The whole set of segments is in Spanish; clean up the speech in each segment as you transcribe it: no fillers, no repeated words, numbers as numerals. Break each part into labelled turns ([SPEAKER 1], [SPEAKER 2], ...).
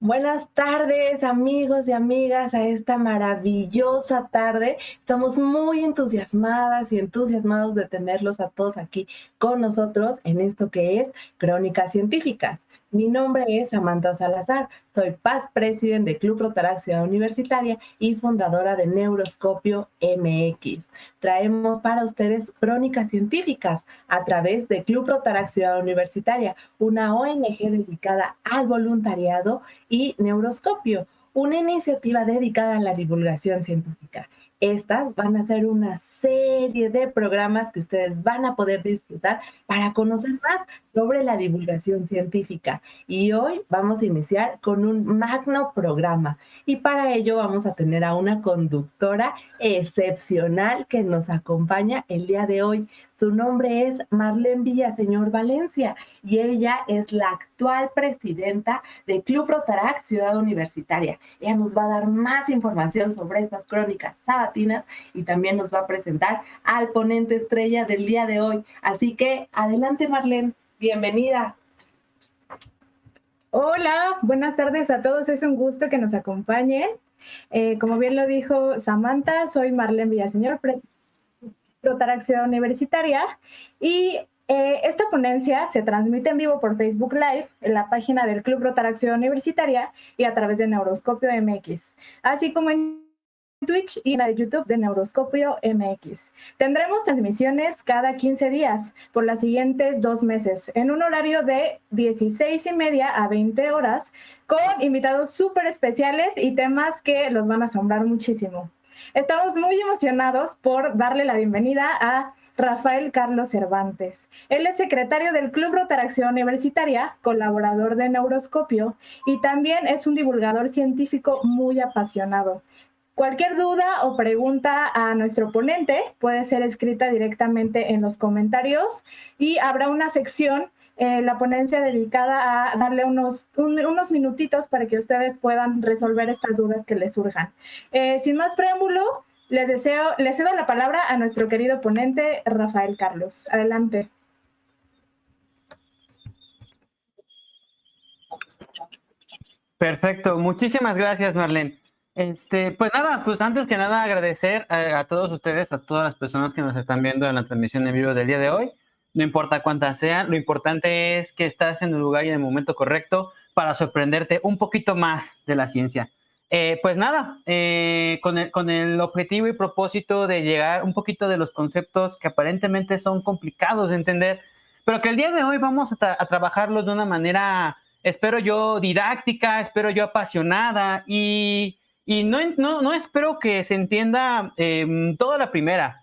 [SPEAKER 1] Buenas tardes, amigos y amigas, a esta maravillosa tarde. Estamos muy entusiasmadas y entusiasmados de tenerlos a todos aquí con nosotros en esto que es Crónicas Científicas. Mi nombre es Samantha Salazar, soy Past President de Club Rotaract Ciudad Universitaria y fundadora de Neuroscopio MX. Traemos para ustedes Crónicas Científicas a través de Club Rotaract Ciudad Universitaria, una ONG dedicada al voluntariado y Neuroscopio, una iniciativa dedicada a la divulgación científica. Estas van a ser una serie de programas que ustedes van a poder disfrutar para conocer más sobre la divulgación científica. Y hoy vamos a iniciar con un magno programa. Y para ello vamos a tener a una conductora excepcional que nos acompaña el día de hoy. Su nombre es Marlene Villaseñor Valencia y ella es la actual presidenta de Club Rotaract Ciudad Universitaria. Ella nos va a dar más información sobre estas crónicas sabatinas y también nos va a presentar al ponente estrella del día de hoy. Así que adelante, Marlene, bienvenida.
[SPEAKER 2] Hola, buenas tardes a todos, es un gusto que nos acompañen. Como bien lo dijo Samantha, soy Marlene Villaseñor, presidenta de Rotaract Ciudad Universitaria, y esta ponencia se transmite en vivo por Facebook Live en la página del Club Rotaract Ciudad Universitaria y a través de Neuroscopio MX, así como en Twitch y en la de YouTube de Neuroscopio MX. Tendremos transmisiones cada 15 días por las siguientes 2 meses, en un horario de 16:30 a 20 horas, con invitados súper especiales y temas que los van a asombrar muchísimo. Estamos muy emocionados por darle la bienvenida a Rafael Carlos Cervantes. Él es secretario del Club Rotaract Ciudad Universitaria, colaborador de Neuroscopio y también es un divulgador científico muy apasionado. Cualquier duda o pregunta a nuestro ponente puede ser escrita directamente en los comentarios y habrá una sección, la ponencia dedicada a darle unos minutitos para que ustedes puedan resolver estas dudas que les surjan. Sin más preámbulo, les cedo la palabra a nuestro querido ponente Rafael Carlos. Adelante.
[SPEAKER 3] Perfecto, muchísimas gracias, Marlene. Pues nada, pues antes que nada agradecer a todos ustedes, a todas las personas que nos están viendo en la transmisión en vivo del día de hoy. No importa cuántas sean, lo importante es que estás en el lugar y en el momento correcto para sorprenderte un poquito más de la ciencia. Pues nada, con el objetivo y propósito de llegar un poquito de los conceptos que aparentemente son complicados de entender, pero que el día de hoy vamos a trabajarlos de una manera, espero yo, didáctica, espero yo, apasionada y no espero que se entienda toda la primera.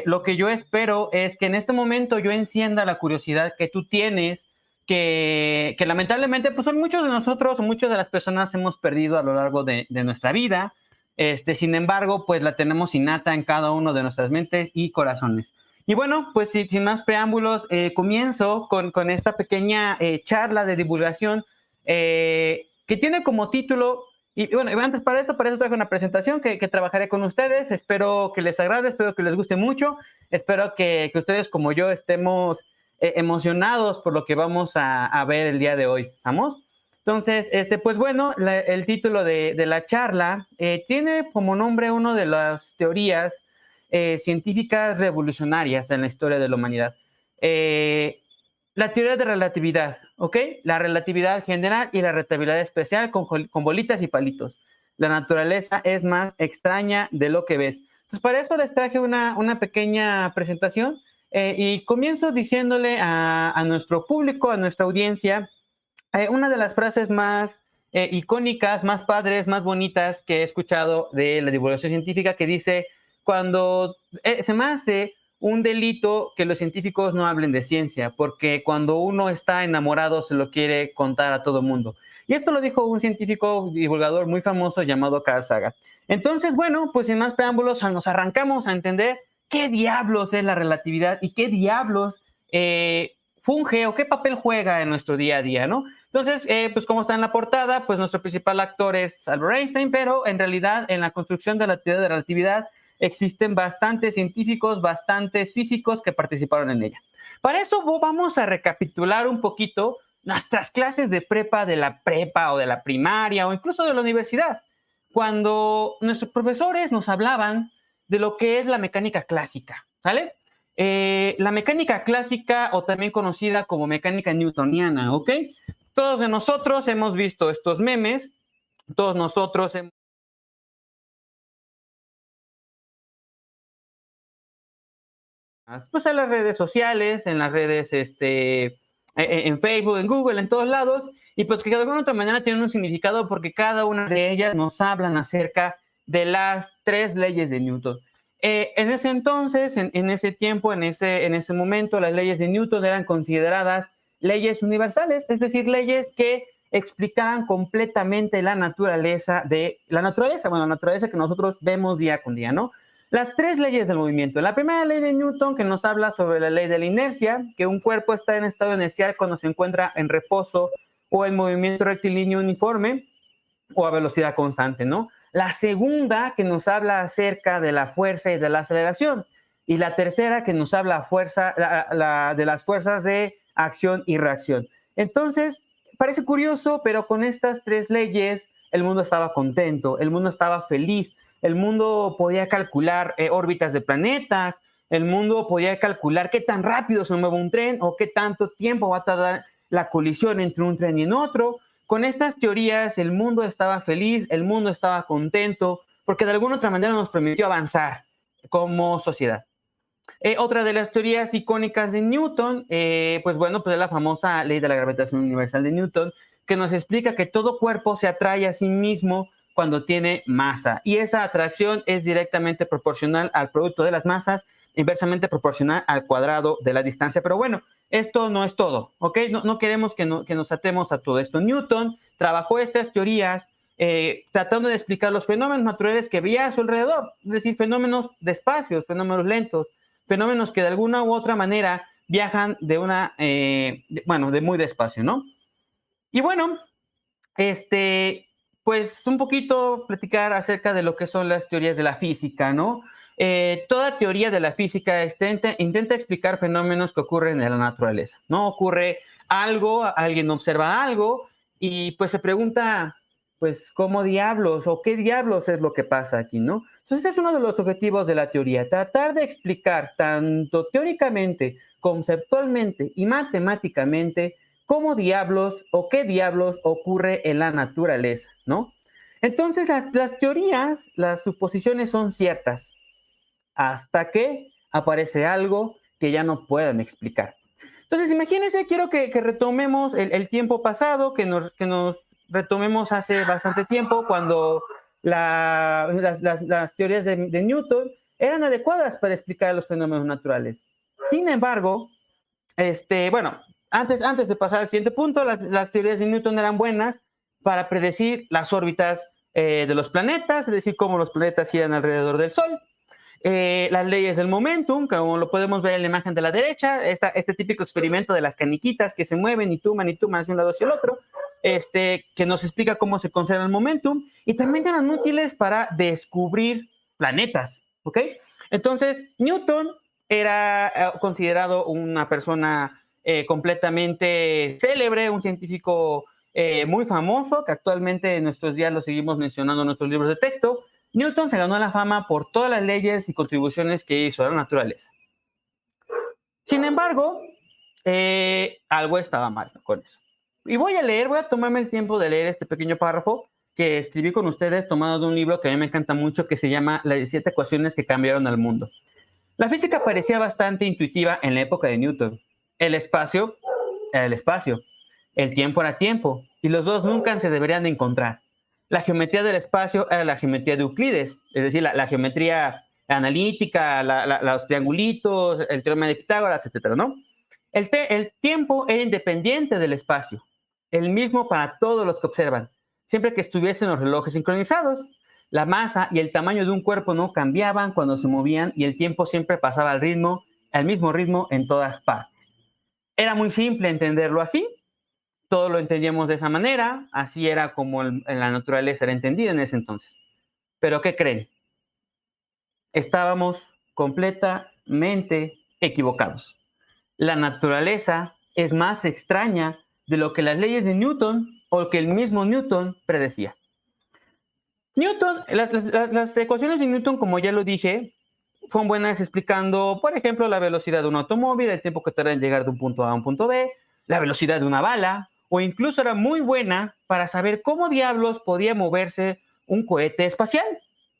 [SPEAKER 3] Lo que yo espero es que en este momento yo encienda la curiosidad que tú tienes, que lamentablemente pues son muchos de nosotros, muchas de las personas hemos perdido a lo largo de nuestra vida. Sin embargo, pues la tenemos innata en cada uno de nuestras mentes y corazones. Y bueno, pues sin más preámbulos, comienzo con esta pequeña charla de divulgación que tiene como título, y bueno, antes para eso traje una presentación que trabajaré con ustedes. Espero que les agrade, espero que les guste mucho, espero que ustedes como yo estemos emocionados por lo que vamos a ver el día de hoy. ¿Vamos? Entonces, pues bueno, el título de la charla tiene como nombre una de las teorías científicas revolucionarias en la historia de la humanidad. La teoría de relatividad, ¿ok? La relatividad general y la relatividad especial con bolitas y palitos. La naturaleza es más extraña de lo que ves. Entonces, para eso les traje una pequeña presentación y comienzo diciéndole a nuestro público, a nuestra audiencia, una de las frases más icónicas, más padres, más bonitas que he escuchado de la divulgación científica, que dice: cuando se me hace un delito que los científicos no hablen de ciencia, porque cuando uno está enamorado se lo quiere contar a todo mundo. Y esto lo dijo un científico divulgador muy famoso llamado Carl Sagan. Entonces, bueno, pues sin más preámbulos, nos arrancamos a entender qué diablos es la relatividad y qué diablos funge o qué papel juega en nuestro día a día, ¿no? Entonces, pues como está en la portada, pues nuestro principal actor es Albert Einstein, pero en realidad en la construcción de la teoría de relatividad existen bastantes científicos, bastantes físicos que participaron en ella. Para eso vamos a recapitular un poquito nuestras clases de la prepa o de la primaria o incluso de la universidad, cuando nuestros profesores nos hablaban de lo que es la mecánica clásica, ¿sale? La mecánica clásica, o también conocida como mecánica newtoniana, ¿ok? Todos de nosotros hemos visto estos memes, todos nosotros hemos... Pues en las redes sociales, en las redes, en Facebook, en Google, en todos lados, y pues que de alguna otra manera tienen un significado porque cada una de ellas nos hablan acerca de las 3 leyes de Newton. En ese entonces, en ese tiempo, en ese momento, las leyes de Newton eran consideradas leyes universales, es decir, leyes que explicaban completamente la naturaleza bueno, la naturaleza que nosotros vemos día con día, ¿no? Las 3 leyes del movimiento. La primera ley de Newton, que nos habla sobre la ley de la inercia, que un cuerpo está en estado inercial cuando se encuentra en reposo o en movimiento rectilíneo uniforme o a velocidad constante, ¿no? La segunda, que nos habla acerca de la fuerza y de la aceleración. Y la tercera, que nos habla de las fuerzas de acción y reacción. Entonces, parece curioso, pero con estas 3 leyes, el mundo estaba contento, el mundo estaba feliz, el mundo podía calcular órbitas de planetas, el mundo podía calcular qué tan rápido se mueve un tren o qué tanto tiempo va a tardar la colisión entre un tren y en otro. Con estas teorías el mundo estaba feliz, el mundo estaba contento, porque de alguna otra manera nos permitió avanzar como sociedad. Otra de las teorías icónicas de Newton, pues bueno, pues es la famosa ley de la gravitación universal de Newton, que nos explica que todo cuerpo se atrae a sí mismo cuando tiene masa, y esa atracción es directamente proporcional al producto de las masas, inversamente proporcional al cuadrado de la distancia. Pero bueno, esto no es todo, ¿ok? No queremos que nos atemos a todo esto. Newton trabajó estas teorías tratando de explicar los fenómenos naturales que veía a su alrededor, es decir, fenómenos de espacios, fenómenos lentos, fenómenos que de alguna u otra manera viajan de de muy despacio, ¿no? Y bueno, pues un poquito platicar acerca de lo que son las teorías de la física, ¿no? Toda teoría de la física intenta explicar fenómenos que ocurren en la naturaleza, ¿no? Ocurre algo, alguien observa algo y pues se pregunta, pues, ¿cómo diablos o qué diablos es lo que pasa aquí, ¿no? Entonces es uno de los objetivos de la teoría, tratar de explicar tanto teóricamente, conceptualmente y matemáticamente cómo diablos o qué diablos ocurre en la naturaleza, ¿no? Entonces las teorías, las suposiciones son ciertas hasta que aparece algo que ya no puedan explicar. Entonces imagínense, quiero que retomemos el tiempo pasado, que nos retomemos hace bastante tiempo cuando las teorías de Newton eran adecuadas para explicar los fenómenos naturales. Sin embargo, bueno, antes de pasar al siguiente punto, las teorías de Newton eran buenas para predecir las órbitas de los planetas, es decir, cómo los planetas giran alrededor del Sol. Las leyes del momentum, como lo podemos ver en la imagen de la derecha, este típico experimento de las caniquitas que se mueven y tuman hacia un lado hacia el otro, que nos explica cómo se conserva el momentum, y también eran útiles para descubrir planetas, ¿ok? Entonces, Newton era considerado una persona completamente célebre, un científico muy famoso, que actualmente en nuestros días lo seguimos mencionando en nuestros libros de texto. Newton se ganó la fama por todas las leyes y contribuciones que hizo a la naturaleza. Sin embargo, algo estaba mal con eso. Y voy a tomarme el tiempo de leer este pequeño párrafo que escribí con ustedes, tomado de un libro que a mí me encanta mucho, que se llama Las 17 ecuaciones que cambiaron al mundo. La física parecía bastante intuitiva en la época de Newton. El espacio era el espacio, el tiempo era tiempo, y los dos nunca se deberían de encontrar. La geometría del espacio era la geometría de Euclides, es decir, la geometría analítica, los triangulitos, el teorema de Pitágoras, etcétera, ¿no? El tiempo era independiente del espacio, el mismo para todos los que observan, siempre que estuviesen los relojes sincronizados. La masa y el tamaño de un cuerpo no cambiaban cuando se movían y el tiempo siempre pasaba al mismo ritmo en todas partes. Era muy simple entenderlo así, todo lo entendíamos de esa manera, así era como en la naturaleza era entendida en ese entonces. Pero ¿qué creen? Estábamos completamente equivocados. La naturaleza es más extraña de lo que las leyes de Newton o que el mismo Newton predecía. Newton, las ecuaciones de Newton, como ya lo dije, son buenas explicando, por ejemplo, la velocidad de un automóvil, el tiempo que tarda en llegar de un punto A a un punto B, la velocidad de una bala, o incluso era muy buena para saber cómo diablos podía moverse un cohete espacial,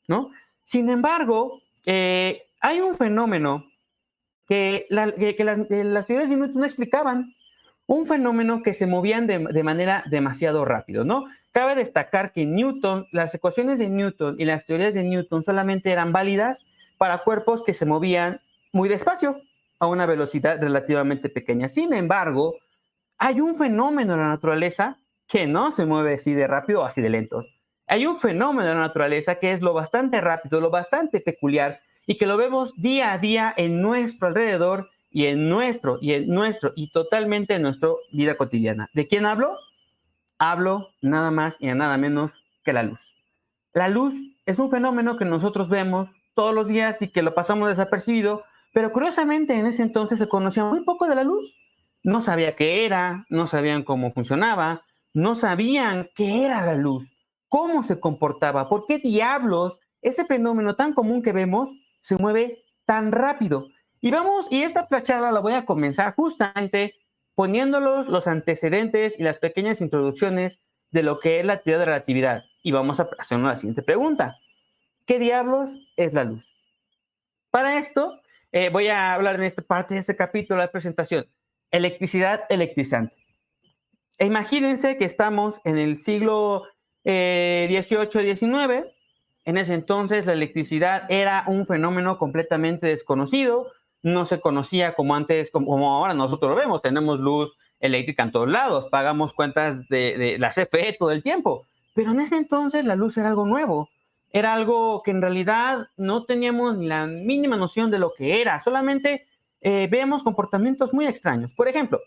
[SPEAKER 3] ¿no? Sin embargo, hay un fenómeno que las teorías de Newton no explicaban, un fenómeno que se movían de manera demasiado rápido, ¿no? Cabe destacar que Newton, las ecuaciones de Newton y las teorías de Newton solamente eran válidas para cuerpos que se movían muy despacio, a una velocidad relativamente pequeña. Sin embargo, hay un fenómeno en la naturaleza que no se mueve así de rápido o así de lento. Hay un fenómeno en la naturaleza que es lo bastante rápido, lo bastante peculiar, y que lo vemos día a día en nuestro alrededor y totalmente en nuestra vida cotidiana. ¿De quién hablo? Hablo nada más y nada menos que la luz. La luz es un fenómeno que nosotros vemos todos los días y que lo pasamos desapercibido, pero curiosamente en ese entonces se conocía muy poco de la luz. No sabía qué era, no sabían cómo funcionaba, no sabían qué era la luz, cómo se comportaba, por qué diablos ese fenómeno tan común que vemos se mueve tan rápido. Y esta charla la voy a comenzar justamente poniéndolos los antecedentes y las pequeñas introducciones de lo que es la teoría de la relatividad. Y vamos a hacernos la siguiente pregunta. ¿Qué diablos es la luz? Para esto, voy a hablar en esta parte de este capítulo de la presentación. Electricidad electrizante. Imagínense que estamos en el siglo XVIII-XIX. En ese entonces la electricidad era un fenómeno completamente desconocido. No se conocía como antes, como ahora nosotros lo vemos. Tenemos luz eléctrica en todos lados, pagamos cuentas de la CFE todo el tiempo. Pero en ese entonces la luz era algo nuevo. Era algo que en realidad no teníamos ni la mínima noción de lo que era. Solamente vemos comportamientos muy extraños. Por ejemplo,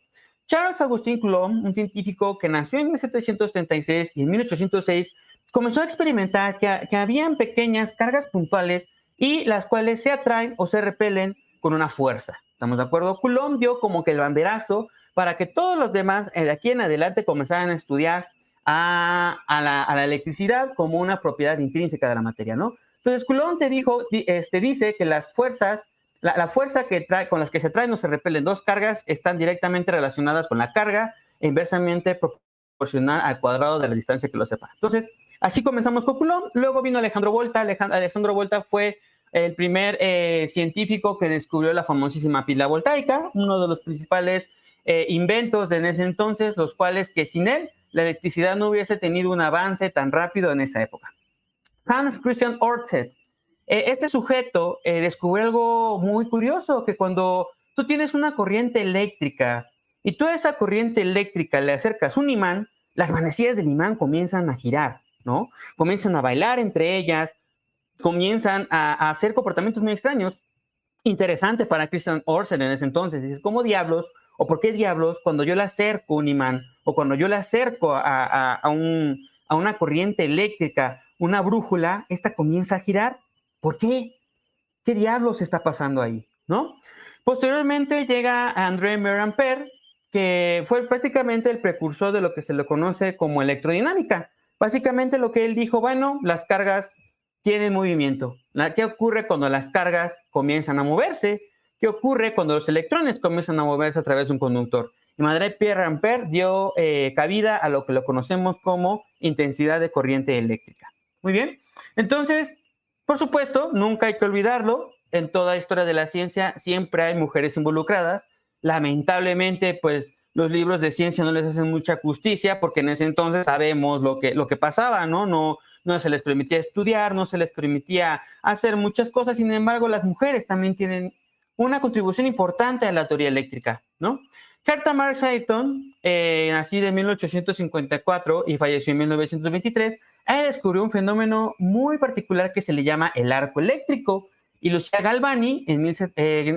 [SPEAKER 3] Charles Augustin Coulomb, un científico que nació en 1736 y en 1806, comenzó a experimentar que habían pequeñas cargas puntuales y las cuales se atraen o se repelen con una fuerza. ¿Estamos de acuerdo? Coulomb dio como que el banderazo para que todos los demás de aquí en adelante comenzaran a estudiar a la electricidad como una propiedad intrínseca de la materia, ¿no? Entonces Coulomb dice que las fuerzas, la fuerza con las que se traen o se repelen dos cargas están directamente relacionadas con la carga e inversamente proporcional al cuadrado de la distancia que los separa. Entonces, así comenzamos con Coulomb. Luego vino Alejandro Volta. Alejandro Volta fue el primer científico que descubrió la famosísima pila voltaica, uno de los principales inventos de en ese entonces, los cuales que sin él la electricidad no hubiese tenido un avance tan rápido en esa época. Hans Christian Ørsted. Este sujeto descubrió algo muy curioso, que cuando tú tienes una corriente eléctrica y tú a esa corriente eléctrica le acercas un imán, las manecillas del imán comienzan a girar, ¿no? Comienzan a bailar entre ellas, comienzan a hacer comportamientos muy extraños. Interesante para Christian Ørsted en ese entonces. Dices, ¿cómo diablos o por qué diablos cuando yo le acerco un imán o cuando yo le acerco a una corriente eléctrica, una brújula, esta comienza a girar? ¿Por qué? ¿Qué diablos está pasando ahí? ¿No? Posteriormente llega André Merampère, que fue prácticamente el precursor de lo que se le conoce como electrodinámica. Básicamente lo que él dijo, bueno, las cargas tienen movimiento. ¿Qué ocurre cuando las cargas comienzan a moverse? ¿Qué ocurre cuando los electrones comienzan a moverse a través de un conductor? Y André Pierre Ampère dio cabida a lo que lo conocemos como intensidad de corriente eléctrica. Muy bien. Entonces, por supuesto, nunca hay que olvidarlo. En toda historia de la ciencia siempre hay mujeres involucradas. Lamentablemente, pues los libros de ciencia no les hacen mucha justicia porque en ese entonces sabemos lo que pasaba, ¿no? No se les permitía estudiar, no se les permitía hacer muchas cosas. Sin embargo, las mujeres también tienen una contribución importante a la teoría eléctrica, ¿no? Hertha Marks Ayton, nacida en 1854 y falleció en 1923, ella descubrió un fenómeno muy particular que se le llama el arco eléctrico. Y Lucia Galvani,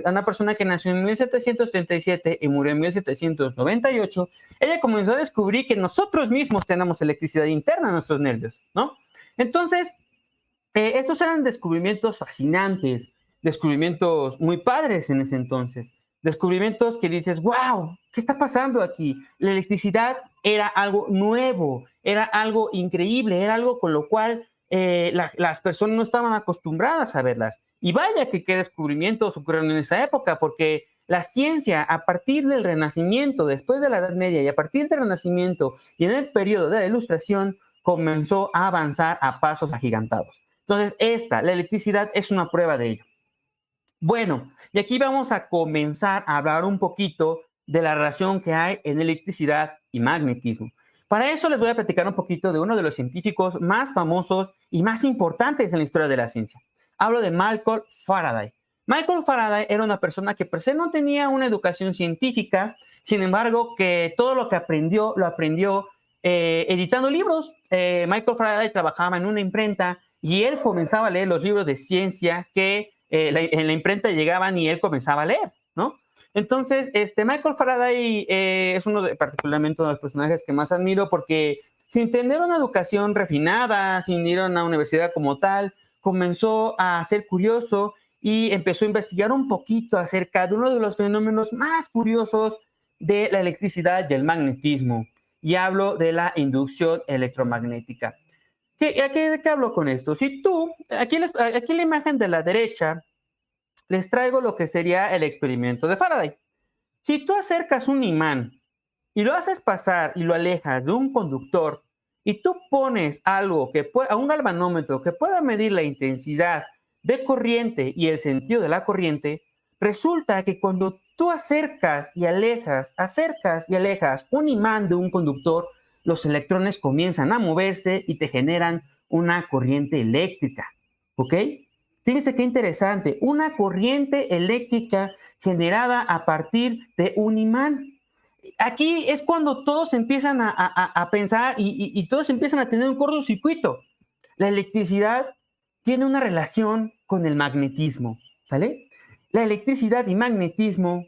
[SPEAKER 3] una persona que nació en 1737 y murió en 1798, ella comenzó a descubrir que nosotros mismos tenemos electricidad interna en nuestros nervios, ¿no? Entonces, estos eran descubrimientos fascinantes, descubrimientos muy padres en ese entonces. Descubrimientos que dices, wow, ¿qué está pasando aquí? La electricidad era algo nuevo, era algo increíble, era algo con lo cual las personas no estaban acostumbradas a verlas. Y vaya que qué descubrimientos ocurrieron en esa época, porque la ciencia, a partir del Renacimiento, después de la Edad Media y a partir del Renacimiento y en el periodo de la Ilustración, comenzó a avanzar a pasos agigantados. Entonces, la electricidad es una prueba de ello. Bueno, y aquí vamos a comenzar a hablar un poquito de la relación que hay en electricidad y magnetismo. Para eso les voy a platicar un poquito de uno de los científicos más famosos y más importantes en la historia de la ciencia. Hablo de Michael Faraday. Michael Faraday era una persona que per se no tenía una educación científica, sin embargo, que todo lo que aprendió, lo aprendió editando libros. Michael Faraday trabajaba en una imprenta y él comenzaba a leer los libros de ciencia que en la imprenta llegaban y él comenzaba a leer, ¿no? Entonces, Michael Faraday es particularmente uno de los personajes que más admiro porque sin tener una educación refinada, sin ir a una universidad como tal, comenzó a ser curioso y empezó a investigar un poquito acerca de uno de los fenómenos más curiosos de la electricidad y el magnetismo. Y hablo de la inducción electromagnética. ¿De qué hablo con esto? Si tú, aquí en la imagen de la derecha, les traigo lo que sería el experimento de Faraday. Si tú acercas un imán y lo haces pasar y lo alejas de un conductor y tú pones algo a un galvanómetro que pueda medir la intensidad de corriente y el sentido de la corriente, resulta que cuando tú acercas y alejas un imán de un conductor, los electrones comienzan a moverse y te generan una corriente eléctrica, ¿ok? Fíjense qué interesante, una corriente eléctrica generada a partir de un imán. Aquí es cuando todos empiezan a pensar y todos empiezan a tener un cortocircuito. La electricidad tiene una relación con el magnetismo, ¿sale? La electricidad y magnetismo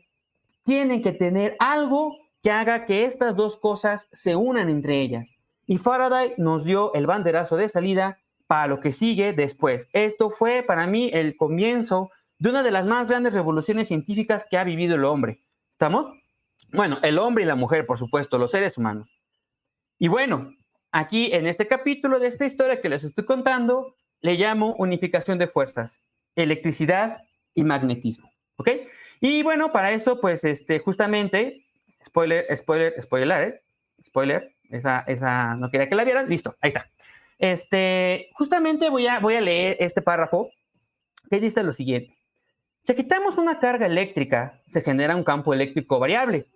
[SPEAKER 3] tienen que tener algo que haga que estas dos cosas se unan entre ellas. Y Faraday nos dio el banderazo de salida para lo que sigue después. Esto fue para mí el comienzo de una de las más grandes revoluciones científicas que ha vivido el hombre. ¿Estamos? Bueno, el hombre y la mujer, por supuesto, los seres humanos. Y bueno, aquí en este capítulo de esta historia que les estoy contando, le llamo unificación de fuerzas, electricidad y magnetismo. ¿Ok? Y bueno, para eso, pues, justamente, spoiler, esa no quería que la vieran, listo, ahí está. Justamente voy a leer este párrafo que dice lo siguiente. Si quitamos una carga eléctrica, se genera un campo eléctrico variable,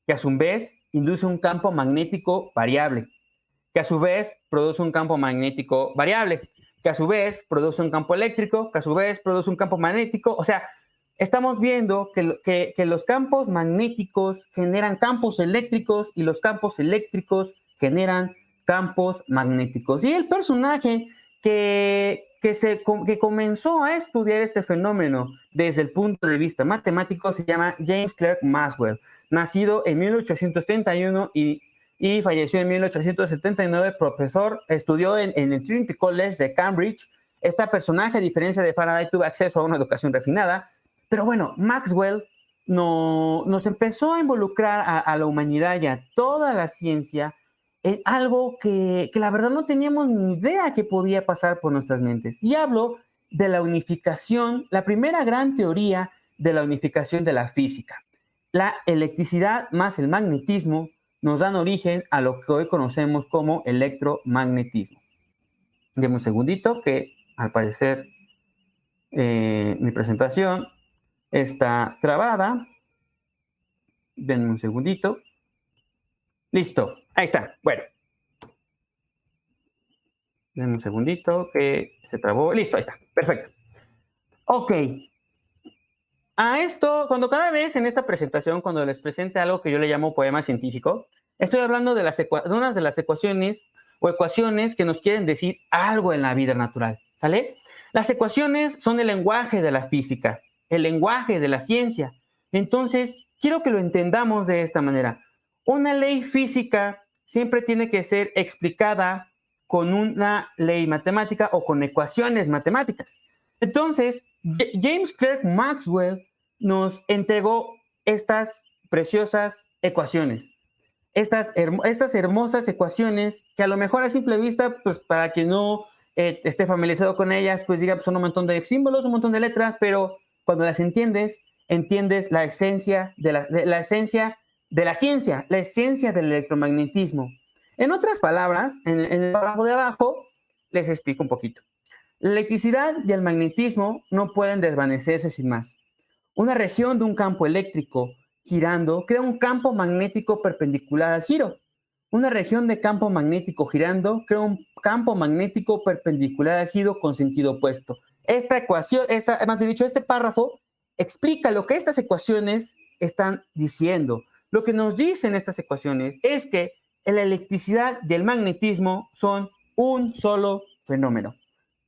[SPEAKER 3] que a su vez induce un campo magnético variable, que a su vez produce un campo magnético variable, que a su vez produce un campo eléctrico, que a su vez produce un campo magnético. O sea, estamos viendo que los campos magnéticos generan campos eléctricos y los campos eléctricos generan campos magnéticos. Y el personaje que comenzó a estudiar este fenómeno desde el punto de vista matemático se llama James Clerk Maxwell, nacido en 1831 y falleció en 1879, profesor, estudió en el Trinity College de Cambridge. Este personaje, a diferencia de Faraday, tuvo acceso a una educación refinada, pero bueno, Maxwell nos empezó a involucrar a la humanidad y a toda la ciencia en algo que la verdad no teníamos ni idea que podía pasar por nuestras mentes. Y hablo de la unificación, la primera gran teoría de la unificación de la física. La electricidad más el magnetismo nos dan origen a lo que hoy conocemos como electromagnetismo. Deme un segundito que al parecer mi presentación está trabada. Denme un segundito. Listo, ahí está. Bueno. Denme un segundito que se trabó. Listo, ahí está. Perfecto. Ok. A esto, cuando cada vez en esta presentación, cuando les presente algo que yo le llamo poema científico, estoy hablando de unas de las ecuaciones o ecuaciones que nos quieren decir algo en la vida natural, ¿sale? Las ecuaciones son el lenguaje de la física, el lenguaje de la ciencia. Entonces, quiero que lo entendamos de esta manera. Una ley física siempre tiene que ser explicada con una ley matemática o con ecuaciones matemáticas. Entonces, James Clerk Maxwell nos entregó estas preciosas ecuaciones. Estas hermosas ecuaciones que a lo mejor a simple vista, pues para quien no esté familiarizado con ellas, pues diga, pues son un montón de símbolos, un montón de letras, pero cuando las entiendes, entiendes la esencia de la esencia de la ciencia, la esencia del electromagnetismo. En otras palabras, en el párrafo de abajo, les explico un poquito. La electricidad y el magnetismo no pueden desvanecerse sin más. Una región de un campo eléctrico girando crea un campo magnético perpendicular al giro. Una región de campo magnético girando crea un campo magnético perpendicular al giro con sentido opuesto. Esta ecuación, más bien dicho, este párrafo explica lo que estas ecuaciones están diciendo. Lo que nos dicen estas ecuaciones es que la electricidad y el magnetismo son un solo fenómeno.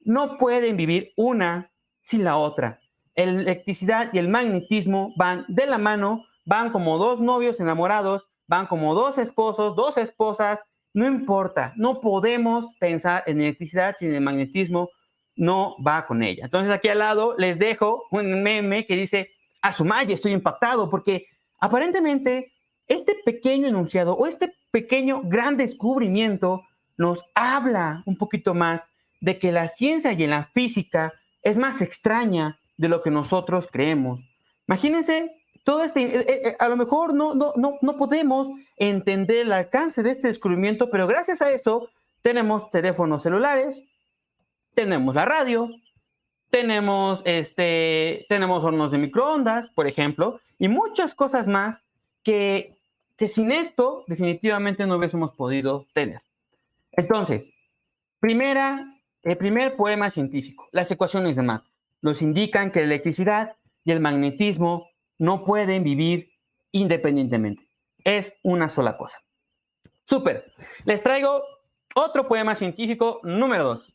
[SPEAKER 3] No pueden vivir una sin la otra. La electricidad y el magnetismo van de la mano, van como dos novios enamorados, van como dos esposos, dos esposas, no importa, no podemos pensar en electricidad sin el magnetismo, no va con ella. Entonces aquí al lado les dejo un meme que dice, a su madre estoy impactado, porque aparentemente este pequeño enunciado o este pequeño gran descubrimiento nos habla un poquito más de que la ciencia y la física es más extraña de lo que nosotros creemos. Imagínense, todo a lo mejor no podemos entender el alcance de este descubrimiento, pero gracias a eso tenemos teléfonos celulares, tenemos la radio, tenemos hornos de microondas, por ejemplo, y muchas cosas más que sin esto definitivamente no hubiésemos podido tener. Entonces, el primer poema científico, las ecuaciones de Maxwell, nos indican que la electricidad y el magnetismo no pueden vivir independientemente. Es una sola cosa. Súper. Les traigo otro poema científico número 2.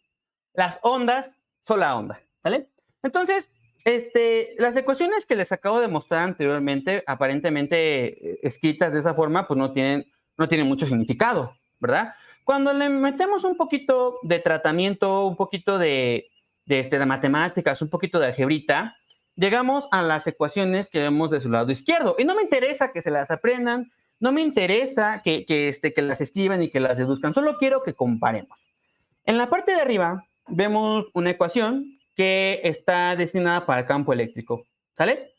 [SPEAKER 3] Las ondas son la onda. ¿Vale? Entonces, las ecuaciones que les acabo de mostrar anteriormente, aparentemente escritas de esa forma, pues no tienen mucho significado, ¿verdad? Cuando le metemos un poquito de tratamiento, un poquito de matemáticas, un poquito de algebrita, llegamos a las ecuaciones que vemos de su lado izquierdo. Y no me interesa que se las aprendan, no me interesa que las escriban y que las deduzcan, solo quiero que comparemos. En la parte de arriba vemos una ecuación que está destinada para el campo eléctrico, ¿sale?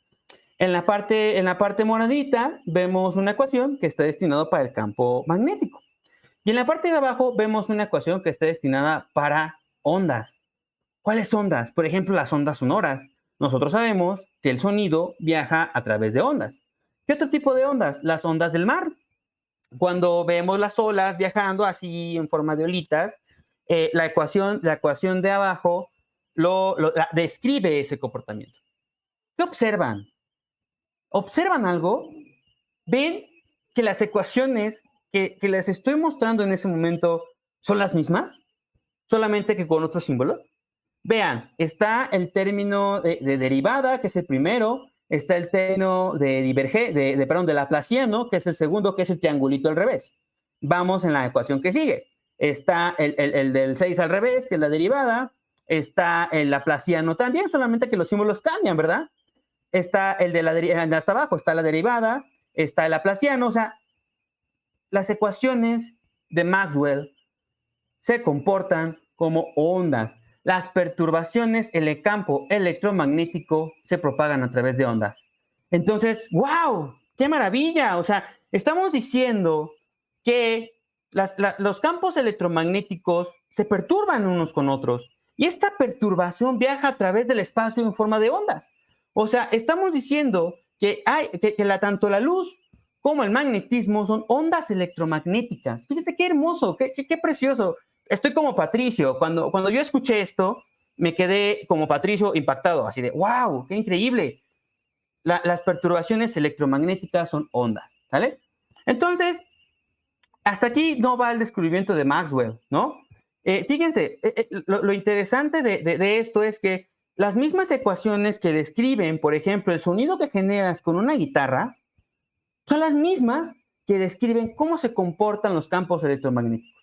[SPEAKER 3] En la parte moradita vemos una ecuación que está destinada para el campo magnético. Y en la parte de abajo vemos una ecuación que está destinada para ondas. ¿Cuáles ondas? Por ejemplo, las ondas sonoras. Nosotros sabemos que el sonido viaja a través de ondas. ¿Qué otro tipo de ondas? Las ondas del mar. Cuando vemos las olas viajando así en forma de olitas, la ecuación de abajo describe ese comportamiento. ¿Qué observan? ¿Observan algo? ¿Ven que las ecuaciones que les estoy mostrando en ese momento son las mismas? Solamente que con otros símbolos. Vean, está el término de derivada, que es el primero. Está el término de laplaciano, que es el segundo, que es el triangulito al revés. Vamos en la ecuación que sigue. Está el del 6 al revés, que es la derivada. Está el laplaciano también, solamente que los símbolos cambian, ¿verdad? Está el de hasta abajo, está la derivada, está el laplaciano. O sea, las ecuaciones de Maxwell se comportan como ondas. Las perturbaciones en el campo electromagnético se propagan a través de ondas. Entonces, ¡wow! ¡Qué maravilla! O sea, estamos diciendo que los campos electromagnéticos se perturban unos con otros y esta perturbación viaja a través del espacio en forma de ondas. O sea, estamos diciendo que tanto la luz como el magnetismo son ondas electromagnéticas. Fíjese qué hermoso, qué precioso. Estoy como Patricio. Cuando yo escuché esto, me quedé como Patricio impactado, así de, wow, qué increíble. Las perturbaciones electromagnéticas son ondas, ¿sale? Entonces, hasta aquí no va el descubrimiento de Maxwell, ¿no? Fíjense, lo interesante de esto es que las mismas ecuaciones que describen, por ejemplo, el sonido que generas con una guitarra, son las mismas que describen cómo se comportan los campos electromagnéticos.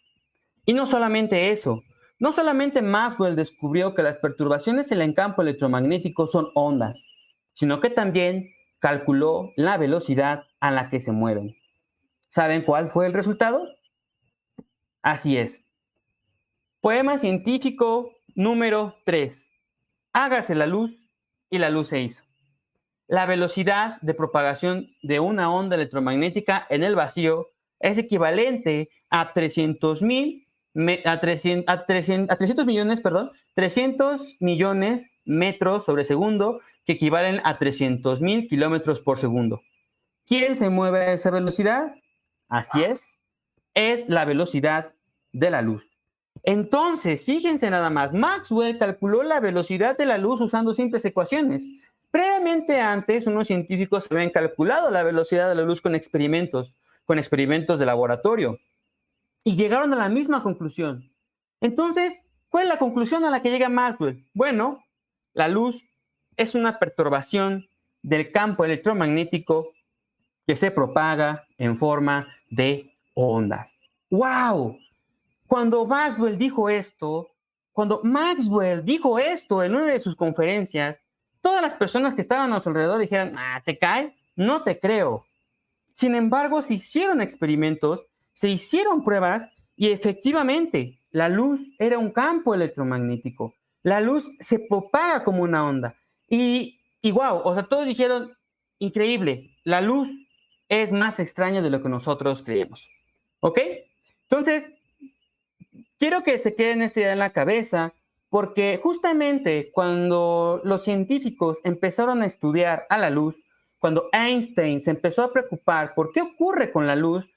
[SPEAKER 3] Y no solamente eso, no solamente Maxwell descubrió que las perturbaciones en el campo electromagnético son ondas, sino que también calculó la velocidad a la que se mueven. ¿Saben cuál fue el resultado? Así es. Poema científico número 3. Hágase la luz y la luz se hizo. La velocidad de propagación de una onda electromagnética en el vacío es equivalente a 300 millones metros sobre segundo, que equivalen a 300,000 kilómetros por segundo. ¿Quién se mueve a esa velocidad? Así es la velocidad de la luz. Entonces, fíjense nada más, Maxwell calculó la velocidad de la luz usando simples ecuaciones. Previamente antes, unos científicos habían calculado la velocidad de la luz con experimentos de laboratorio, y llegaron a la misma conclusión. Entonces, ¿cuál es la conclusión a la que llega Maxwell? Bueno, la luz es una perturbación del campo electromagnético que se propaga en forma de ondas. ¡Wow! Cuando Maxwell dijo esto en una de sus conferencias, todas las personas que estaban a su alrededor dijeron, ¿te cae? No te creo. Sin embargo, se hicieron experimentos, se hicieron pruebas y efectivamente la luz era un campo electromagnético. La luz se propaga como una onda. Y wow, o sea, todos dijeron, increíble, la luz es más extraña de lo que nosotros creemos. ¿Ok? Entonces, quiero que se queden esta idea en la cabeza, porque justamente cuando los científicos empezaron a estudiar a la luz, cuando Einstein se empezó a preocupar por qué ocurre con la luz,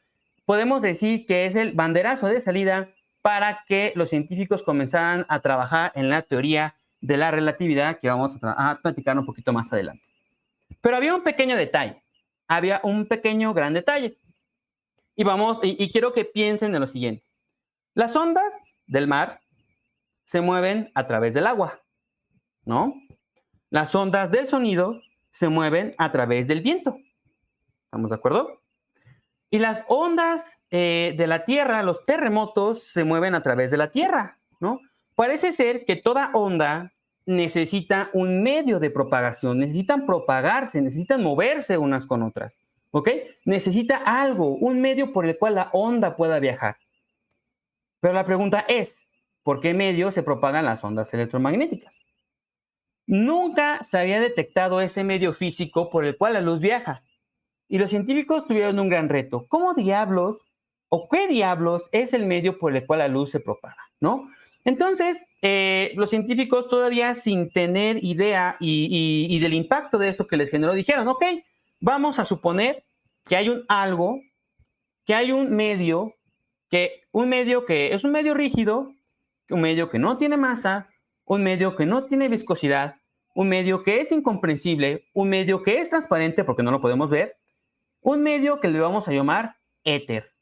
[SPEAKER 3] podemos decir que es el banderazo de salida para que los científicos comenzaran a trabajar en la teoría de la relatividad, que vamos a platicar un poquito más adelante. Pero había un pequeño detalle, había un pequeño gran detalle. Y quiero que piensen en lo siguiente. Las ondas del mar se mueven a través del agua, ¿no? Las ondas del sonido se mueven a través del viento. ¿Estamos de acuerdo? Y las ondas de la Tierra, los terremotos, se mueven a través de la Tierra, ¿no? Parece ser que toda onda necesita un medio de propagación, necesitan propagarse, necesitan moverse unas con otras, ¿ok? Necesita algo, un medio por el cual la onda pueda viajar. Pero la pregunta es, ¿por qué medio se propagan las ondas electromagnéticas? Nunca se había detectado ese medio físico por el cual la luz viaja. Y los científicos tuvieron un gran reto. ¿Cómo diablos o qué diablos es el medio por el cual la luz se propaga? ¿No? Entonces, los científicos todavía sin tener idea y del impacto de esto que les generó, dijeron, ok, vamos a suponer que hay un medio que es un medio rígido, un medio que no tiene masa, un medio que no tiene viscosidad, un medio que es incomprensible, un medio que es transparente porque no lo podemos ver, un medio que le vamos a llamar éter.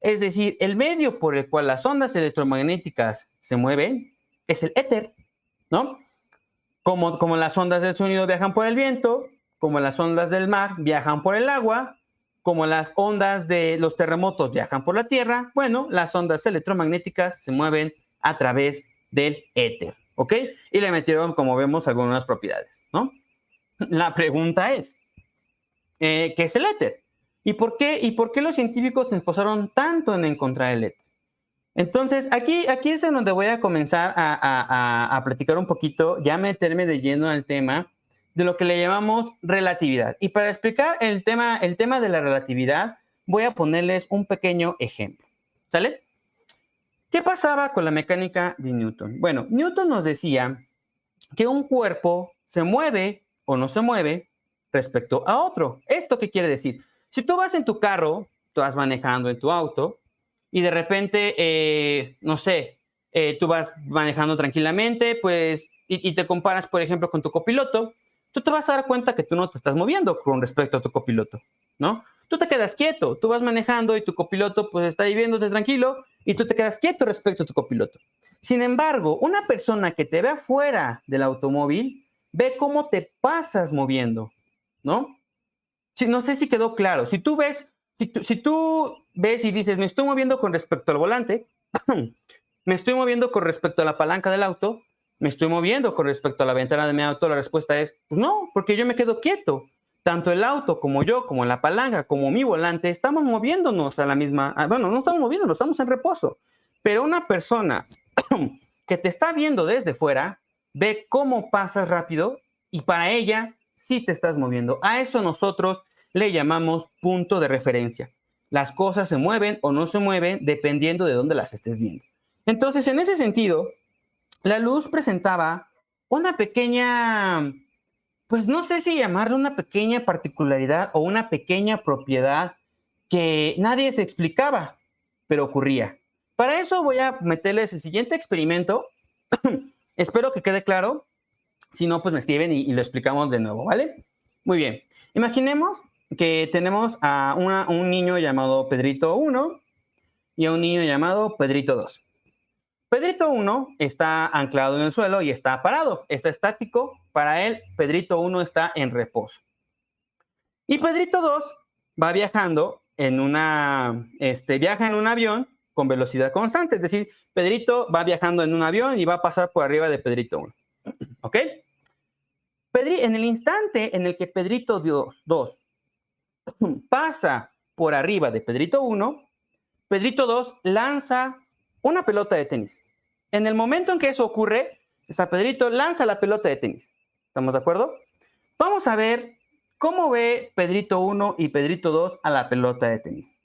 [SPEAKER 3] Es decir, el medio por el cual las ondas electromagnéticas se mueven es el éter, ¿no? Como las ondas del sonido viajan por el viento, como las ondas del mar viajan por el agua, como las ondas de los terremotos viajan por la tierra, bueno, las ondas electromagnéticas se mueven a través del éter, ¿ok? Y le metieron, como vemos, algunas propiedades, ¿no? La pregunta es, ¿qué es el éter? ¿Y por qué los científicos se esforzaron tanto en encontrar el éter? Entonces, aquí es en donde voy a comenzar a platicar un poquito, ya meterme de lleno al tema de lo que le llamamos relatividad. Y para explicar el tema de la relatividad, voy a ponerles un pequeño ejemplo. ¿Sale? ¿Qué pasaba con la mecánica de Newton? Bueno, Newton nos decía que un cuerpo se mueve o no se mueve respecto a otro. ¿Esto qué quiere decir? Si tú vas en tu carro, tú vas manejando en tu auto y de repente, no sé, tú vas manejando tranquilamente, pues, y te comparas, por ejemplo, con tu copiloto, tú te vas a dar cuenta que tú no te estás moviendo con respecto a tu copiloto, ¿no? Tú te quedas quieto, tú vas manejando y tu copiloto pues está ahí viéndote tranquilo y tú te quedas quieto respecto a tu copiloto. Sin embargo, una persona que te ve afuera del automóvil ve cómo te pasas moviendo, ¿no? No sé si quedó claro. Si tú ves y dices, me estoy moviendo con respecto al volante, me estoy moviendo con respecto a la palanca del auto, me estoy moviendo con respecto a la ventana de mi auto, la respuesta es, pues no, porque yo me quedo quieto. tanto el auto como yo, como la palanca, como mi volante, estamos moviéndonos a la misma, bueno, no estamos moviéndonos, estamos en reposo. Pero una persona que te está viendo desde fuera, ve cómo pasas rápido y para ella sí te estás moviendo. A eso nosotros le llamamos punto de referencia. Las cosas se mueven o no se mueven dependiendo de dónde las estés viendo. Entonces, en ese sentido, la luz presentaba una pequeña, pues no sé si llamarlo una pequeña particularidad o una pequeña propiedad que nadie se explicaba, pero ocurría. Para eso voy a meterles el siguiente experimento. Espero que quede claro. Si no, pues me escriben y lo explicamos de nuevo, ¿vale? Muy bien. Imaginemos que tenemos a un niño llamado Pedrito 1 y a un niño llamado Pedrito 2. Pedrito 1 está anclado en el suelo y está parado, está estático. Para él, Pedrito 1 está en reposo. Y Pedrito 2 va viajando viaja en un avión con velocidad constante. Es decir, Pedrito va viajando en un avión y va a pasar por arriba de Pedrito 1. ¿Ok? En el instante en el que Pedrito 2 pasa por arriba de Pedrito 1, Pedrito 2 lanza una pelota de tenis. En el momento en que eso ocurre, Pedrito lanza la pelota de tenis. ¿Estamos de acuerdo? Vamos a ver cómo ve Pedrito 1 y Pedrito 2 a la pelota de tenis.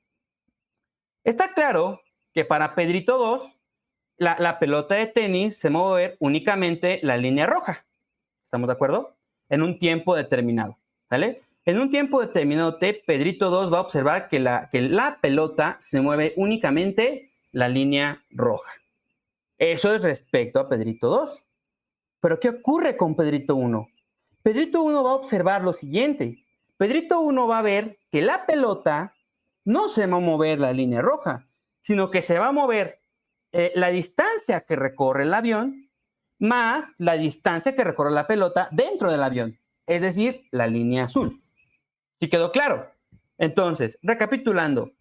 [SPEAKER 3] Está claro que para Pedrito 2, la pelota de tenis se mueve únicamente la línea roja. ¿Estamos de acuerdo? En un tiempo determinado. ¿Sale? En un tiempo determinado Pedrito 2 va a observar que la pelota se mueve únicamente la línea roja. Eso es respecto a Pedrito 2. Pero ¿qué ocurre con Pedrito 1? Pedrito 1 va a observar lo siguiente. Pedrito 1 va a ver que la pelota no se va a mover la línea roja, sino que se va a mover la distancia que recorre el avión más la distancia que recorre la pelota dentro del avión, es decir, la línea azul. ¿Sí quedó claro? Entonces, recapitulando,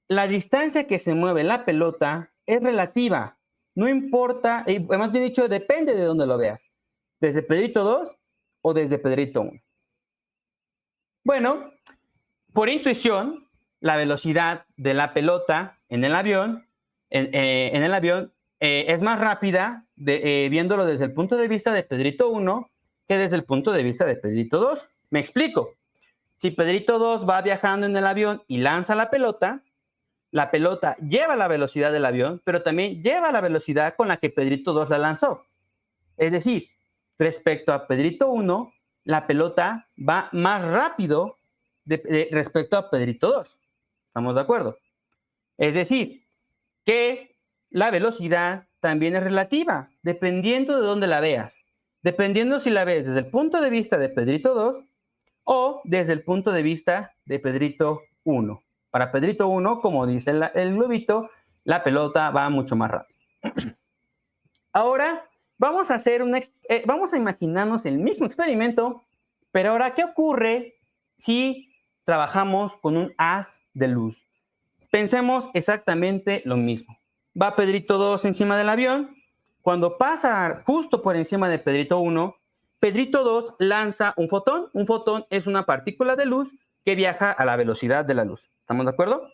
[SPEAKER 3] la distancia que se mueve la pelota es relativa, no importa, y más bien dicho, depende de dónde lo veas, desde Pedrito 2 o desde Pedrito 1. Bueno, por intuición, la velocidad de la pelota en el avión, es más rápida viéndolo desde el punto de vista de Pedrito 1 que desde el punto de vista de Pedrito 2. Me explico. Si Pedrito 2 va viajando en el avión y lanza la pelota lleva la velocidad del avión, pero también lleva la velocidad con la que Pedrito 2 la lanzó. Es decir, respecto a Pedrito 1, la pelota va más rápido respecto a Pedrito 2. ¿Estamos de acuerdo? Es decir, que la velocidad también es relativa, dependiendo de dónde la veas. Dependiendo si la ves desde el punto de vista de Pedrito 2 o desde el punto de vista de Pedrito 1. Para Pedrito 1, como dice el globito, la pelota va mucho más rápido. Ahora vamos a imaginarnos el mismo experimento, pero ahora, ¿qué ocurre si trabajamos con un haz de luz? Pensemos exactamente lo mismo. Va Pedrito 2 encima del avión. Cuando pasa justo por encima de Pedrito 1, Pedrito 2 lanza un fotón. Un fotón es una partícula de luz que viaja a la velocidad de la luz. ¿Estamos de acuerdo?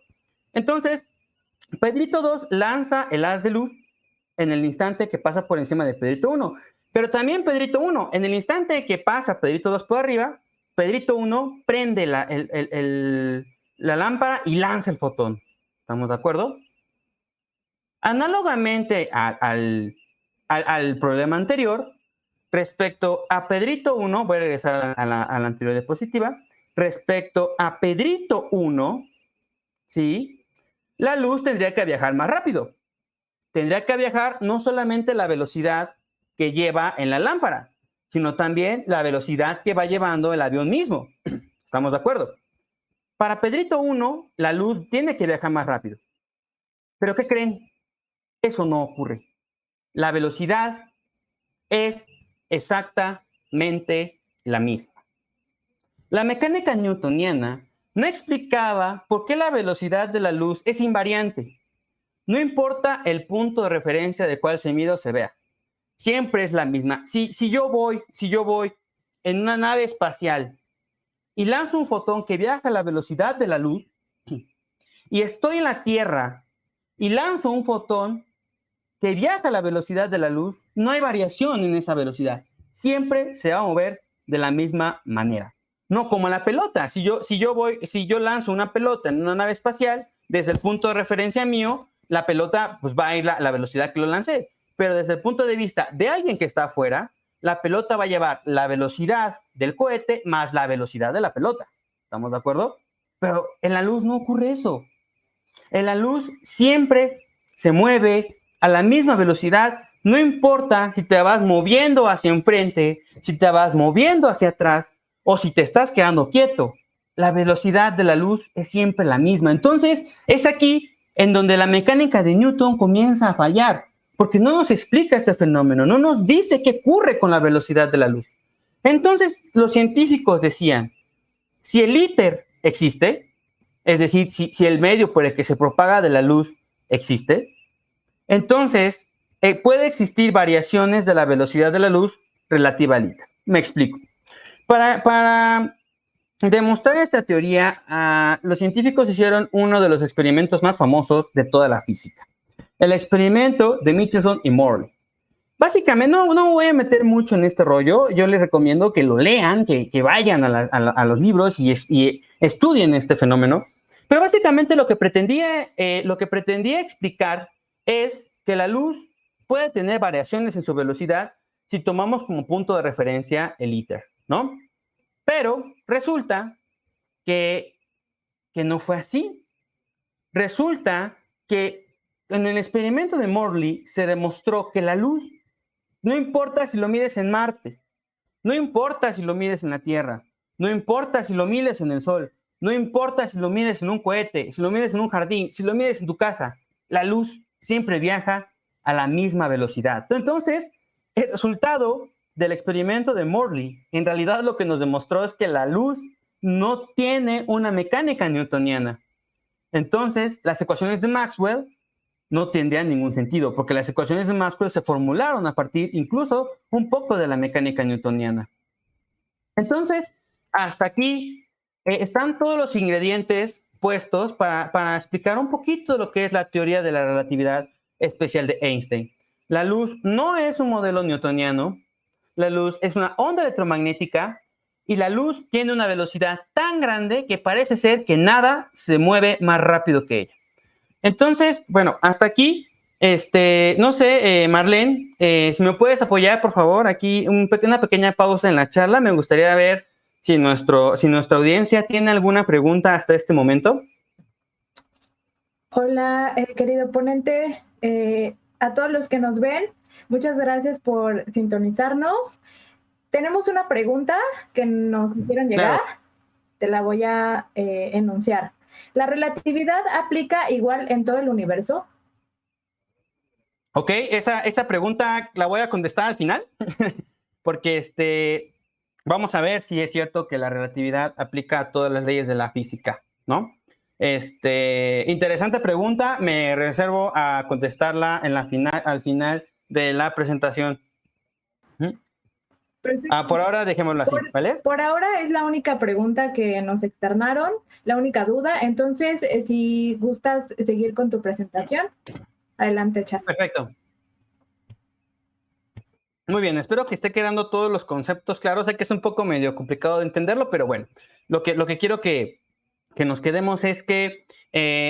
[SPEAKER 3] Entonces, Pedrito 2 lanza el haz de luz en el instante que pasa por encima de Pedrito 1. Pero también Pedrito 1, en el instante que pasa Pedrito 2 por arriba, Pedrito 1 prende la lámpara y lanza el fotón. ¿Estamos de acuerdo? Análogamente al problema anterior, respecto a Pedrito 1, voy a regresar a la anterior diapositiva, respecto a Pedrito 1, ¿sí? La luz tendría que viajar más rápido. Tendría que viajar no solamente la velocidad que lleva en la lámpara, sino también la velocidad que va llevando el avión mismo. ¿Estamos de acuerdo? Para Pedrito 1, la luz tiene que viajar más rápido. ¿Pero qué creen? Eso no ocurre. La velocidad es exactamente la misma. La mecánica newtoniana no explicaba por qué la velocidad de la luz es invariante. No importa el punto de referencia de cuál se mide o se vea. Siempre es la misma. Si yo voy en una nave espacial y lanzo un fotón que viaja a la velocidad de la luz, y estoy en la Tierra y lanzo un fotón que viaja a la velocidad de la luz, no hay variación en esa velocidad. Siempre se va a mover de la misma manera. No como la pelota. Si yo lanzo una pelota en una nave espacial, desde el punto de referencia mío, la pelota pues, va a ir a la velocidad que lo lancé. Pero desde el punto de vista de alguien que está afuera, la pelota va a llevar la velocidad del cohete más la velocidad de la pelota. ¿Estamos de acuerdo? Pero en la luz no ocurre eso. En la luz siempre se mueve a la misma velocidad, no importa si te vas moviendo hacia enfrente, si te vas moviendo hacia atrás o si te estás quedando quieto. La velocidad de la luz es siempre la misma. Entonces, es aquí en donde la mecánica de Newton comienza a fallar, porque no nos explica este fenómeno, no nos dice qué ocurre con la velocidad de la luz. Entonces, los científicos decían, si el éter existe, es decir, si el medio por el que se propaga de la luz existe, entonces puede existir variaciones de la velocidad de la luz relativa al éter. Me explico. Para demostrar esta teoría, los científicos hicieron uno de los experimentos más famosos de toda la física. El experimento de Michelson y Morley. Básicamente, no voy a meter mucho en este rollo. Yo les recomiendo que lo lean, que vayan a los libros y estudien este fenómeno. Pero básicamente lo que pretendía explicar es que la luz puede tener variaciones en su velocidad si tomamos como punto de referencia el éter, ¿no? Pero resulta que no fue así. Resulta que en el experimento de Morley se demostró que la luz, no importa si lo mides en Marte, no importa si lo mides en la Tierra, no importa si lo mides en el Sol, no importa si lo mides en un cohete, si lo mides en un jardín, si lo mides en tu casa, la luz siempre viaja a la misma velocidad. Entonces, el resultado del experimento de Morley, en realidad lo que nos demostró es que la luz no tiene una mecánica newtoniana. Entonces, las ecuaciones de Maxwell no tendrían ningún sentido, porque las ecuaciones de Maxwell se formularon a partir incluso un poco de la mecánica newtoniana. Entonces, hasta aquí están todos los ingredientes puestos para explicar un poquito lo que es la teoría de la relatividad especial de Einstein. La luz no es un modelo newtoniano, la luz es una onda electromagnética y la luz tiene una velocidad tan grande que parece ser que nada se mueve más rápido que ella. Entonces, bueno, hasta aquí, no sé, Marlene, si me puedes apoyar, por favor, aquí una pequeña pausa en la charla. Me gustaría ver si nuestra audiencia tiene alguna pregunta hasta este momento.
[SPEAKER 2] Hola, querido ponente, a todos los que nos ven, muchas gracias por sintonizarnos. Tenemos una pregunta que nos hicieron llegar, claro. Te la voy a enunciar. ¿La relatividad aplica igual en todo el universo?
[SPEAKER 3] Ok, esa pregunta la voy a contestar al final, porque vamos a ver si es cierto que la relatividad aplica a todas las leyes de la física, ¿no? Interesante pregunta, me reservo a contestarla al final de la presentación. Por ahora dejémoslo así, ¿vale?
[SPEAKER 2] Por ahora es la única pregunta que nos externaron, la única duda. Entonces, si gustas seguir con tu presentación, adelante, Charlie.
[SPEAKER 3] Perfecto. Muy bien, espero que esté quedando todos los conceptos claros. Sé que es un poco medio complicado de entenderlo, pero bueno, lo que quiero que nos quedemos es que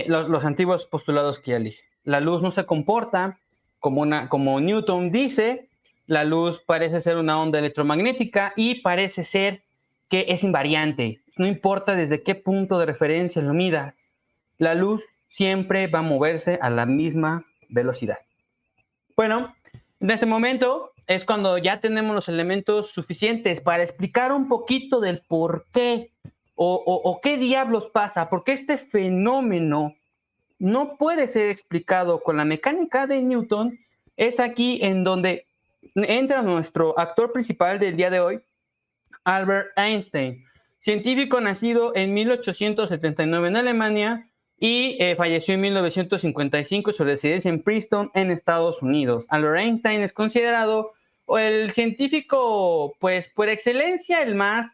[SPEAKER 3] los antiguos postulados que ya dije. La luz no se comporta como Newton dice. La luz parece ser una onda electromagnética y parece ser que es invariante. No importa desde qué punto de referencia lo midas, la luz siempre va a moverse a la misma velocidad. Bueno, en este momento es cuando ya tenemos los elementos suficientes para explicar un poquito del por qué o qué diablos pasa, porque este fenómeno no puede ser explicado con la mecánica de Newton. Es aquí en donde entra nuestro actor principal del día de hoy, Albert Einstein, científico nacido en 1879 en Alemania y falleció en 1955 en su residencia en Princeton, en Estados Unidos. Albert Einstein es considerado el científico, pues por excelencia, el más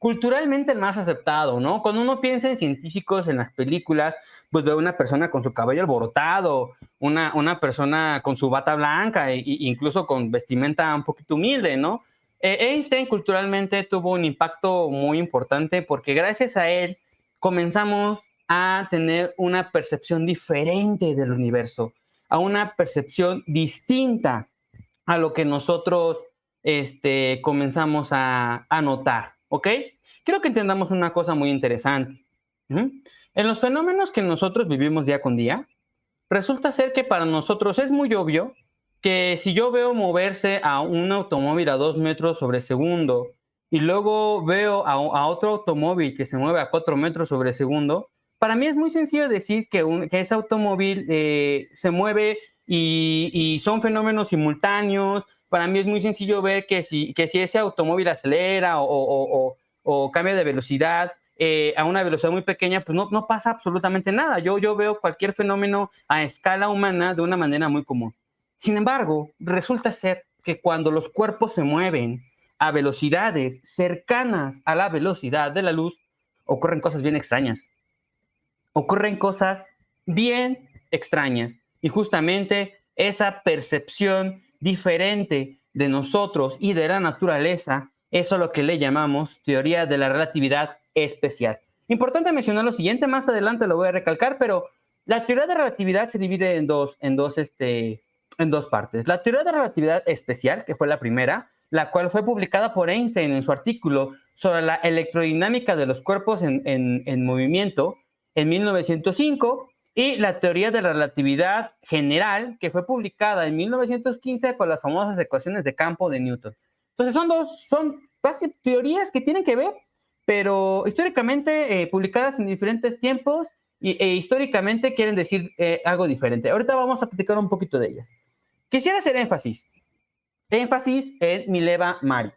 [SPEAKER 3] culturalmente el más aceptado, ¿no? Cuando uno piensa en científicos en las películas, pues ve una persona con su cabello alborotado, una persona con su bata blanca e incluso con vestimenta un poquito humilde, ¿no? Einstein culturalmente tuvo un impacto muy importante porque gracias a él comenzamos a tener una percepción diferente del universo, a una percepción distinta a lo que nosotros comenzamos a notar, ¿ok? Quiero que entendamos una cosa muy interesante. En los fenómenos que nosotros vivimos día con día, resulta ser que para nosotros es muy obvio que si yo veo moverse a un automóvil a 2 metros sobre segundo y luego veo a otro automóvil que se mueve a 4 metros sobre segundo, para mí es muy sencillo decir que ese automóvil se mueve y son fenómenos simultáneos. Para mí es muy sencillo ver que si ese automóvil acelera o cambia de velocidad a una velocidad muy pequeña, pues no pasa absolutamente nada. Yo veo cualquier fenómeno a escala humana de una manera muy común. Sin embargo, resulta ser que cuando los cuerpos se mueven a velocidades cercanas a la velocidad de la luz, ocurren cosas bien extrañas. Ocurren cosas bien extrañas. Y justamente esa percepción diferente de nosotros y de la naturaleza, eso es lo que le llamamos teoría de la relatividad especial. Importante mencionar lo siguiente, más adelante lo voy a recalcar, pero la teoría de relatividad se divide en dos partes. La teoría de relatividad especial, que fue la primera, la cual fue publicada por Einstein en su artículo sobre la electrodinámica de los cuerpos en movimiento en 1905, y la teoría de la relatividad general, que fue publicada en 1915 con las famosas ecuaciones de campo de Newton. Entonces son teorías que tienen que ver, pero históricamente publicadas en diferentes tiempos e históricamente quieren decir algo diferente. Ahorita vamos a platicar un poquito de ellas. Quisiera hacer énfasis en Mileva Maric.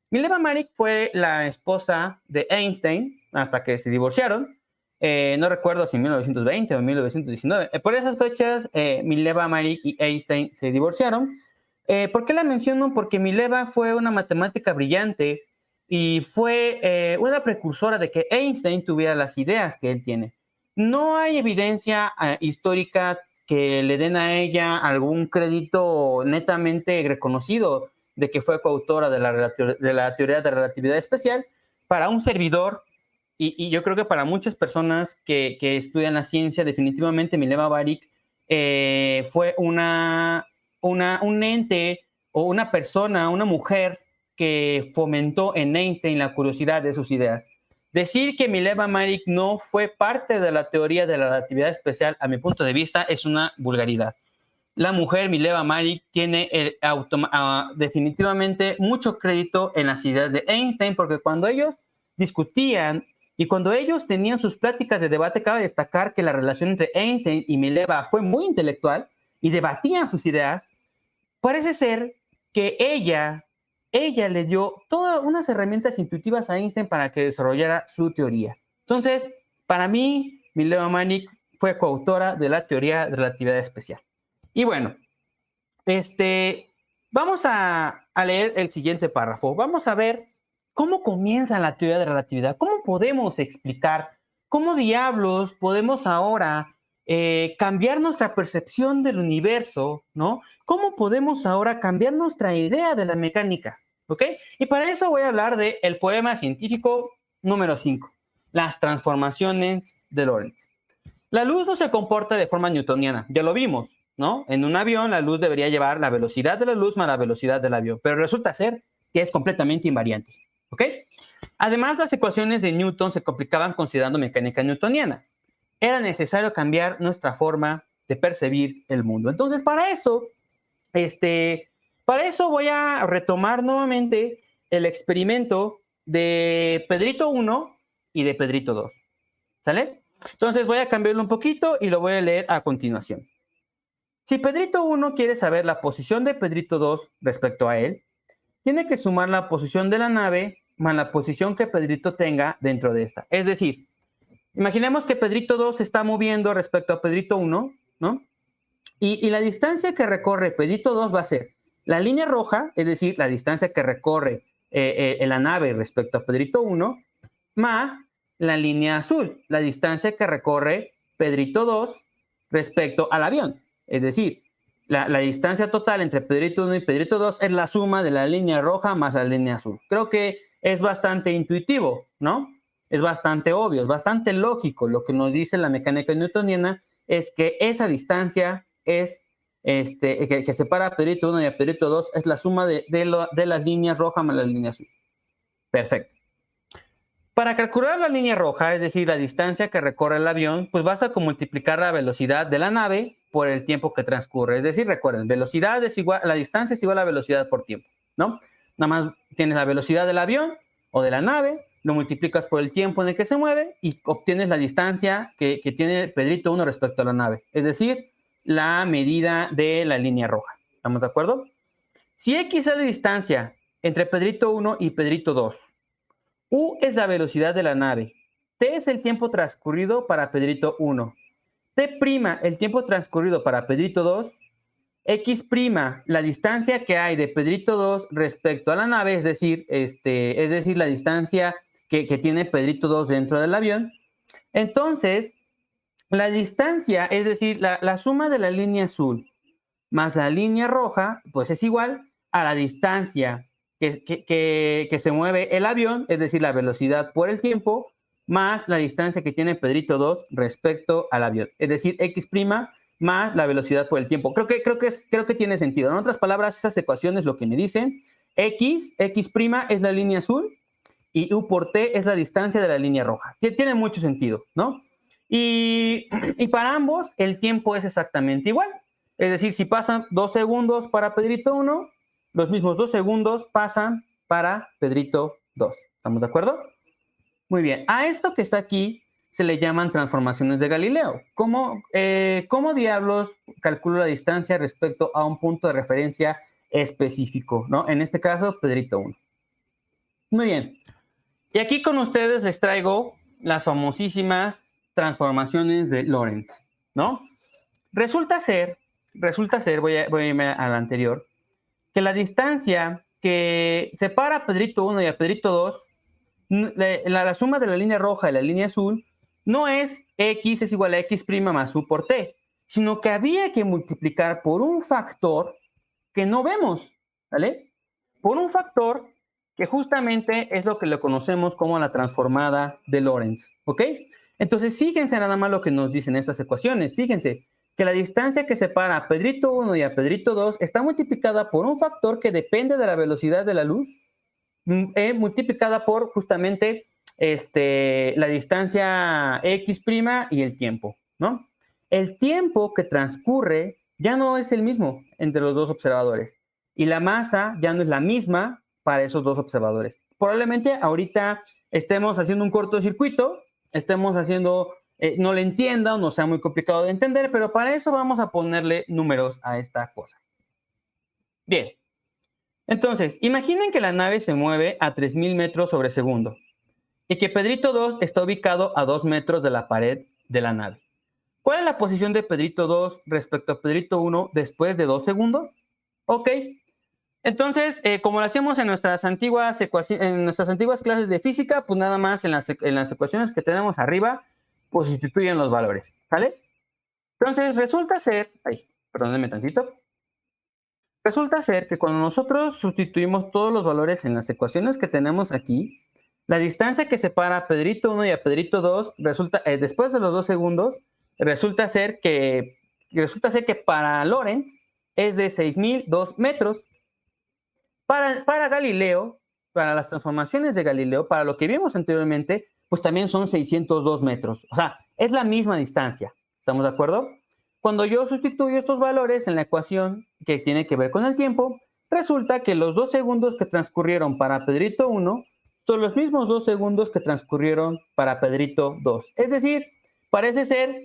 [SPEAKER 3] Mileva Maric fue la esposa de Einstein hasta que se divorciaron. No recuerdo si en 1920 o en 1919. Por esas fechas, Mileva Maric y Einstein se divorciaron. ¿Por qué la menciono? Porque Mileva fue una matemática brillante y fue una precursora de que Einstein tuviera las ideas que él tiene. No hay evidencia histórica que le den a ella algún crédito netamente reconocido de que fue coautora de la teoría de relatividad especial. Para un servidor, y yo creo que para muchas personas que estudian la ciencia, definitivamente Mileva Maric fue un ente o una persona, una mujer que fomentó en Einstein la curiosidad de sus ideas. Decir que Mileva Maric no fue parte de la teoría de la relatividad especial, a mi punto de vista, es una vulgaridad. La mujer Mileva Maric tiene definitivamente mucho crédito en las ideas de Einstein, porque cuando ellos discutían y cuando ellos tenían sus pláticas de debate, cabe destacar que la relación entre Einstein y Mileva fue muy intelectual y debatían sus ideas. Parece ser que ella le dio todas unas herramientas intuitivas a Einstein para que desarrollara su teoría. Entonces, para mí, Mileva Maric fue coautora de la teoría de relatividad especial. Y bueno, vamos a leer el siguiente párrafo. Vamos a ver cómo comienza la teoría de relatividad, cómo podemos explicar, cómo diablos podemos ahora cambiar nuestra percepción del universo, ¿no? ¿Cómo podemos ahora cambiar nuestra idea de la mecánica? ¿Ok? Y para eso voy a hablar del poema científico número 5, las transformaciones de Lorentz. La luz no se comporta de forma newtoniana, ya lo vimos, ¿no? En un avión la luz debería llevar la velocidad de la luz más la velocidad del avión, pero resulta ser que es completamente invariante, ¿ok? Además, las ecuaciones de Newton se complicaban considerando mecánica newtoniana. Era necesario cambiar nuestra forma de percibir el mundo. Entonces, para eso voy a retomar nuevamente el experimento de Pedrito 1 y de Pedrito 2. ¿Sale? Entonces voy a cambiarlo un poquito y lo voy a leer a continuación. Si Pedrito 1 quiere saber la posición de Pedrito 2 respecto a él, tiene que sumar la posición de la nave más la posición que Pedrito tenga dentro de esta. Es decir, imaginemos que Pedrito 2 se está moviendo respecto a Pedrito 1, ¿no? Y la distancia que recorre Pedrito 2 va a ser la línea roja, es decir, la distancia que recorre la nave respecto a Pedrito 1, más la línea azul, la distancia que recorre Pedrito 2 respecto al avión. Es decir, la distancia total entre Pedrito 1 y Pedrito 2 es la suma de la línea roja más la línea azul. Creo que es bastante intuitivo, ¿no? Es bastante obvio, es bastante lógico. Lo que nos dice la mecánica newtoniana es que esa distancia es que separa a Pedrito 1 y a Pedrito 2 es la suma de las líneas rojas más la línea azul. Perfecto. Para calcular la línea roja, es decir, la distancia que recorre el avión, pues basta con multiplicar la velocidad de la nave por el tiempo que transcurre. Es decir, recuerden, la distancia es igual a velocidad por tiempo, ¿no? Nada más tienes la velocidad del avión o de la nave, lo multiplicas por el tiempo en el que se mueve y obtienes la distancia que tiene Pedrito 1 respecto a la nave. Es decir, la medida de la línea roja. ¿Estamos de acuerdo? Si X es la distancia entre Pedrito 1 y Pedrito 2, U es la velocidad de la nave, T es el tiempo transcurrido para Pedrito 1, T' el tiempo transcurrido para Pedrito 2, X', la distancia que hay de Pedrito 2 respecto a la nave, es decir, la distancia que tiene Pedrito 2 dentro del avión. Entonces, la distancia, es decir, la suma de la línea azul más la línea roja, pues es igual a la distancia que se mueve el avión, es decir, la velocidad por el tiempo, más la distancia que tiene Pedrito 2 respecto al avión, es decir, X' más la velocidad por el tiempo. Creo que tiene sentido. En otras palabras, esas ecuaciones lo que me dicen, X' es la línea azul y U por T es la distancia de la línea roja. Tiene mucho sentido, ¿no? Y para ambos el tiempo es exactamente igual. Es decir, si pasan 2 segundos para Pedrito 1, los mismos 2 segundos pasan para Pedrito 2. ¿Estamos de acuerdo? Muy bien. A esto que está aquí se le llaman transformaciones de Galileo. ¿Cómo diablos calculo la distancia respecto a un punto de referencia específico, ¿no? En este caso, Pedrito 1. Muy bien. Y aquí con ustedes les traigo las famosísimas transformaciones de Lorentz, ¿no? Resulta ser, voy a irme a la anterior, que la distancia que separa a Pedrito 1 y a Pedrito 2, la suma de la línea roja y la línea azul, no es X es igual a X' más U por T, sino que había que multiplicar por un factor que no vemos, ¿vale? Por un factor que justamente es lo que le conocemos como la transformada de Lorentz, ¿ok? Entonces, fíjense nada más lo que nos dicen estas ecuaciones. Fíjense que la distancia que separa a Pedrito 1 y a Pedrito 2 está multiplicada por un factor que depende de la velocidad de la luz, multiplicada por justamente la distancia X' y el tiempo, ¿no? El tiempo que transcurre ya no es el mismo entre los dos observadores y la masa ya no es la misma para esos dos observadores. Probablemente ahorita estemos haciendo un cortocircuito, estemos haciendo, no le entienda o no sea muy complicado de entender, pero para eso vamos a ponerle números a esta cosa. Bien, entonces, imaginen que la nave se mueve a 3000 metros sobre segundo y que Pedrito 2 está ubicado a 2 metros de la pared de la nave. ¿Cuál es la posición de Pedrito 2 respecto a Pedrito 1 después de 2 segundos? Ok. Entonces, como lo hacíamos en nuestras antiguas clases de física, pues nada más en las ecuaciones que tenemos arriba, pues sustituyen los valores, ¿vale? Entonces, resulta ser, perdónenme tantito. Resulta ser que cuando nosotros sustituimos todos los valores en las ecuaciones que tenemos aquí, la distancia que separa a Pedrito 1 y a Pedrito 2 resulta, después de los 2 segundos, resulta ser que para Lorentz es de 6002 metros. Para Galileo, para las transformaciones de Galileo, para lo que vimos anteriormente, pues también son 602 metros. O sea, es la misma distancia. ¿Estamos de acuerdo? Cuando yo sustituyo estos valores en la ecuación que tiene que ver con el tiempo, resulta que los 2 segundos que transcurrieron para Pedrito 1 son los mismos 2 segundos que transcurrieron para Pedrito 2. Es decir, parece ser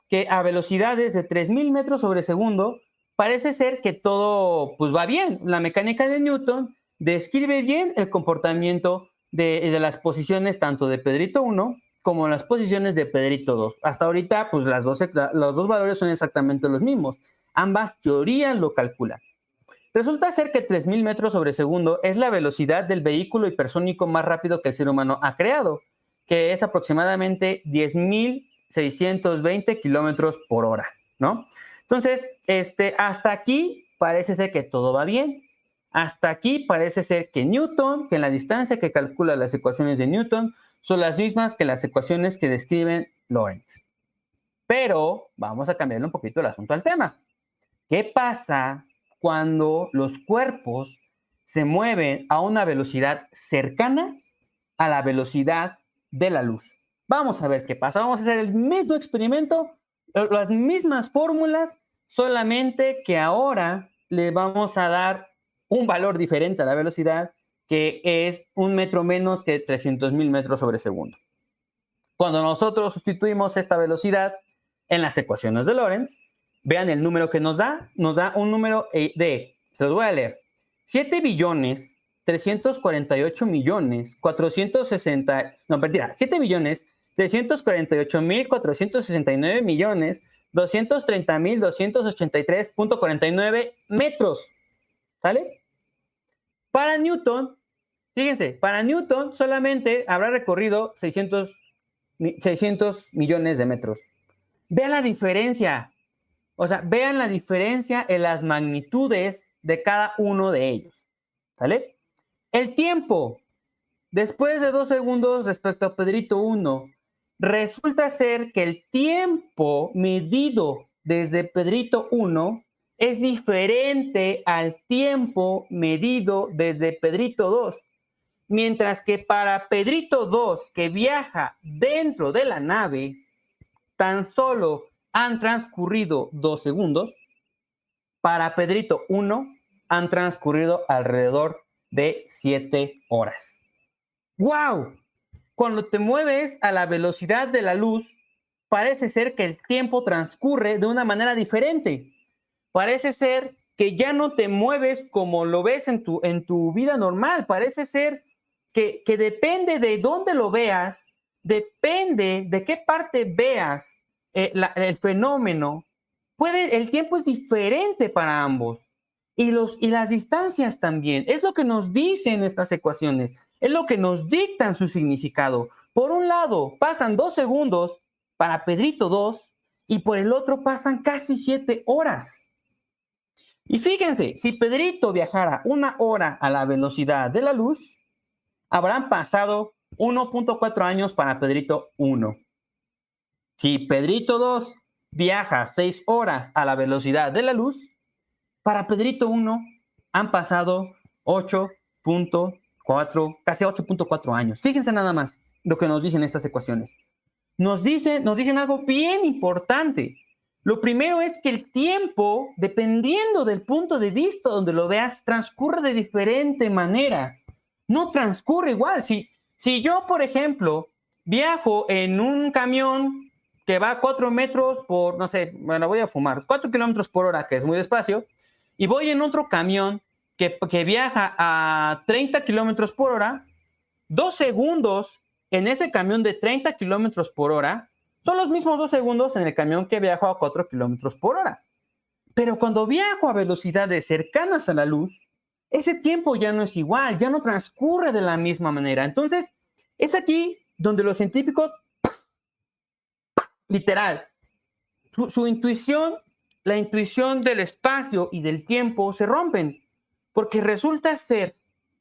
[SPEAKER 3] que a velocidades de 3000 metros sobre segundo, parece ser que todo pues va bien. La mecánica de Newton describe bien el comportamiento de las posiciones tanto de Pedrito 1 como las posiciones de Pedrito 2. Hasta ahorita, pues los dos valores son exactamente los mismos. Ambas teorías lo calculan. Resulta ser que 3.000 metros sobre segundo es la velocidad del vehículo hipersónico más rápido que el ser humano ha creado, que es aproximadamente 10.620 kilómetros por hora, ¿no? Entonces, hasta aquí parece ser que todo va bien. Hasta aquí parece ser que Newton, que la distancia que calcula las ecuaciones de Newton son las mismas que las ecuaciones que describen Lorentz. Pero vamos a cambiarle un poquito el asunto al tema. ¿Qué pasa cuando los cuerpos se mueven a una velocidad cercana a la velocidad de la luz? Vamos a ver qué pasa. Vamos a hacer el mismo experimento, las mismas fórmulas, solamente que ahora le vamos a dar un valor diferente a la velocidad, que es 1 metro menos que 300.000 metros sobre segundo. Cuando nosotros sustituimos esta velocidad en las ecuaciones de Lorentz, vean el número que nos da un número se los voy a leer, 7 billones 348 millones 460, no, mentira, 7 billones 348 mil 469 millones 230 mil 283.49 metros, ¿sale? Para Newton, fíjense, para Newton solamente habrá recorrido 600 millones de metros. Vean la diferencia. O sea, vean la diferencia en las magnitudes de cada uno de ellos. ¿Sale? El tiempo, después de 2 segundos respecto a Pedrito 1, resulta ser que el tiempo medido desde Pedrito 1 es diferente al tiempo medido desde Pedrito 2. Mientras que para Pedrito 2, que viaja dentro de la nave, tan solo han transcurrido 2 segundos. Para Pedrito 1 han transcurrido alrededor de 7 horas. ¡Wow! Cuando te mueves a la velocidad de la luz, parece ser que el tiempo transcurre de una manera diferente. Parece ser que ya no te mueves como lo ves en tu vida normal. Parece ser que depende de dónde lo veas, depende de qué parte veas el fenómeno. El tiempo es diferente para ambos. Y las distancias también. Es lo que nos dicen estas ecuaciones. Es lo que nos dictan su significado. Por un lado, pasan 2 segundos para Pedrito 2 y por el otro pasan casi 7 horas. Y fíjense, si Pedrito viajara 1 hora a la velocidad de la luz, habrán pasado 1.4 años para Pedrito 1. Si Pedrito 2 viaja 6 horas a la velocidad de la luz, para Pedrito 1 han pasado 8.4, casi 8.4 años. Fíjense nada más lo que nos dicen estas ecuaciones. Nos dicen algo bien importante. Lo primero es que el tiempo, dependiendo del punto de vista donde lo veas, transcurre de diferente manera. No transcurre igual. Si yo, por ejemplo, viajo en un camión que va a 4 metros por, no sé, bueno, voy a fumar, 4 kilómetros por hora, que es muy despacio, y voy en otro camión que viaja a 30 kilómetros por hora, 2 segundos en ese camión de 30 kilómetros por hora son los mismos 2 segundos en el camión que viajo a 4 kilómetros por hora. Pero cuando viajo a velocidades cercanas a la luz, ese tiempo ya no es igual, ya no transcurre de la misma manera. Entonces, es aquí donde los científicos, literal, su intuición, la intuición del espacio y del tiempo se rompen, porque resulta ser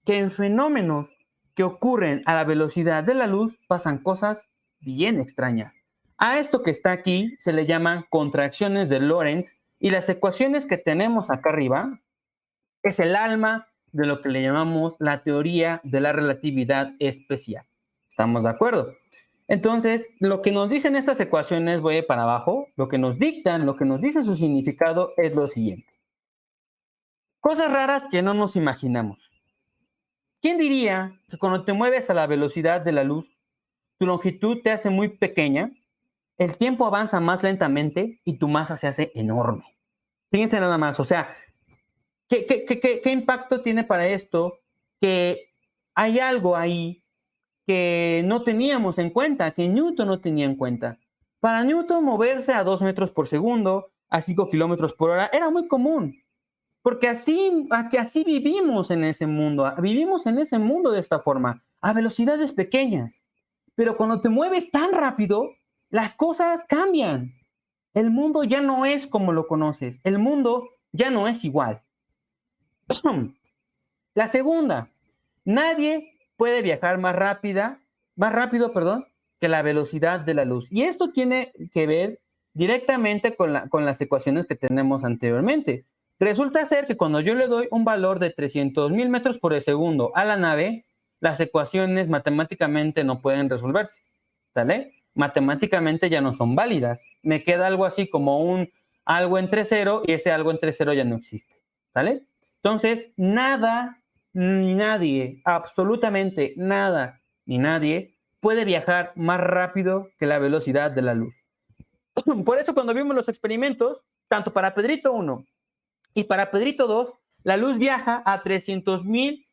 [SPEAKER 3] que en fenómenos que ocurren a la velocidad de la luz pasan cosas bien extrañas. A esto que está aquí se le llaman contracciones de Lorentz, y las ecuaciones que tenemos acá arriba es el alma de lo que le llamamos la teoría de la relatividad especial. ¿Estamos de acuerdo? Entonces, lo que nos dicen estas ecuaciones, voy para abajo, lo que nos dictan, lo que nos dice su significado es lo siguiente. Cosas raras que no nos imaginamos. ¿Quién diría que cuando te mueves a la velocidad de la luz, tu longitud te hace muy pequeña, el tiempo avanza más lentamente y tu masa se hace enorme? Fíjense nada más, o sea, ¿qué impacto tiene para esto? Que hay algo ahí que no teníamos en cuenta, que Newton no tenía en cuenta. Para Newton, moverse a 2 metros por segundo, a 5 kilómetros por hora, era muy común. Porque así vivimos en ese mundo, vivimos en ese mundo de esta forma, a velocidades pequeñas. Pero cuando te mueves tan rápido, las cosas cambian. El mundo ya no es como lo conoces, el mundo ya no es igual. La segunda, nadie puede viajar más rápido, que la velocidad de la luz. Y esto tiene que ver directamente con las ecuaciones que tenemos anteriormente. Resulta ser que cuando yo le doy un valor de 300,000 metros por segundo a la nave, las ecuaciones matemáticamente no pueden resolverse, ¿sale? Matemáticamente ya no son válidas. Me queda algo así como algo entre cero y ese algo entre cero ya no existe, ¿sale? Entonces, nada, ni nadie, absolutamente nada, ni nadie puede viajar más rápido que la velocidad de la luz. Por eso cuando vimos los experimentos, tanto para Pedrito 1 y para Pedrito 2, la luz viaja a 300 millones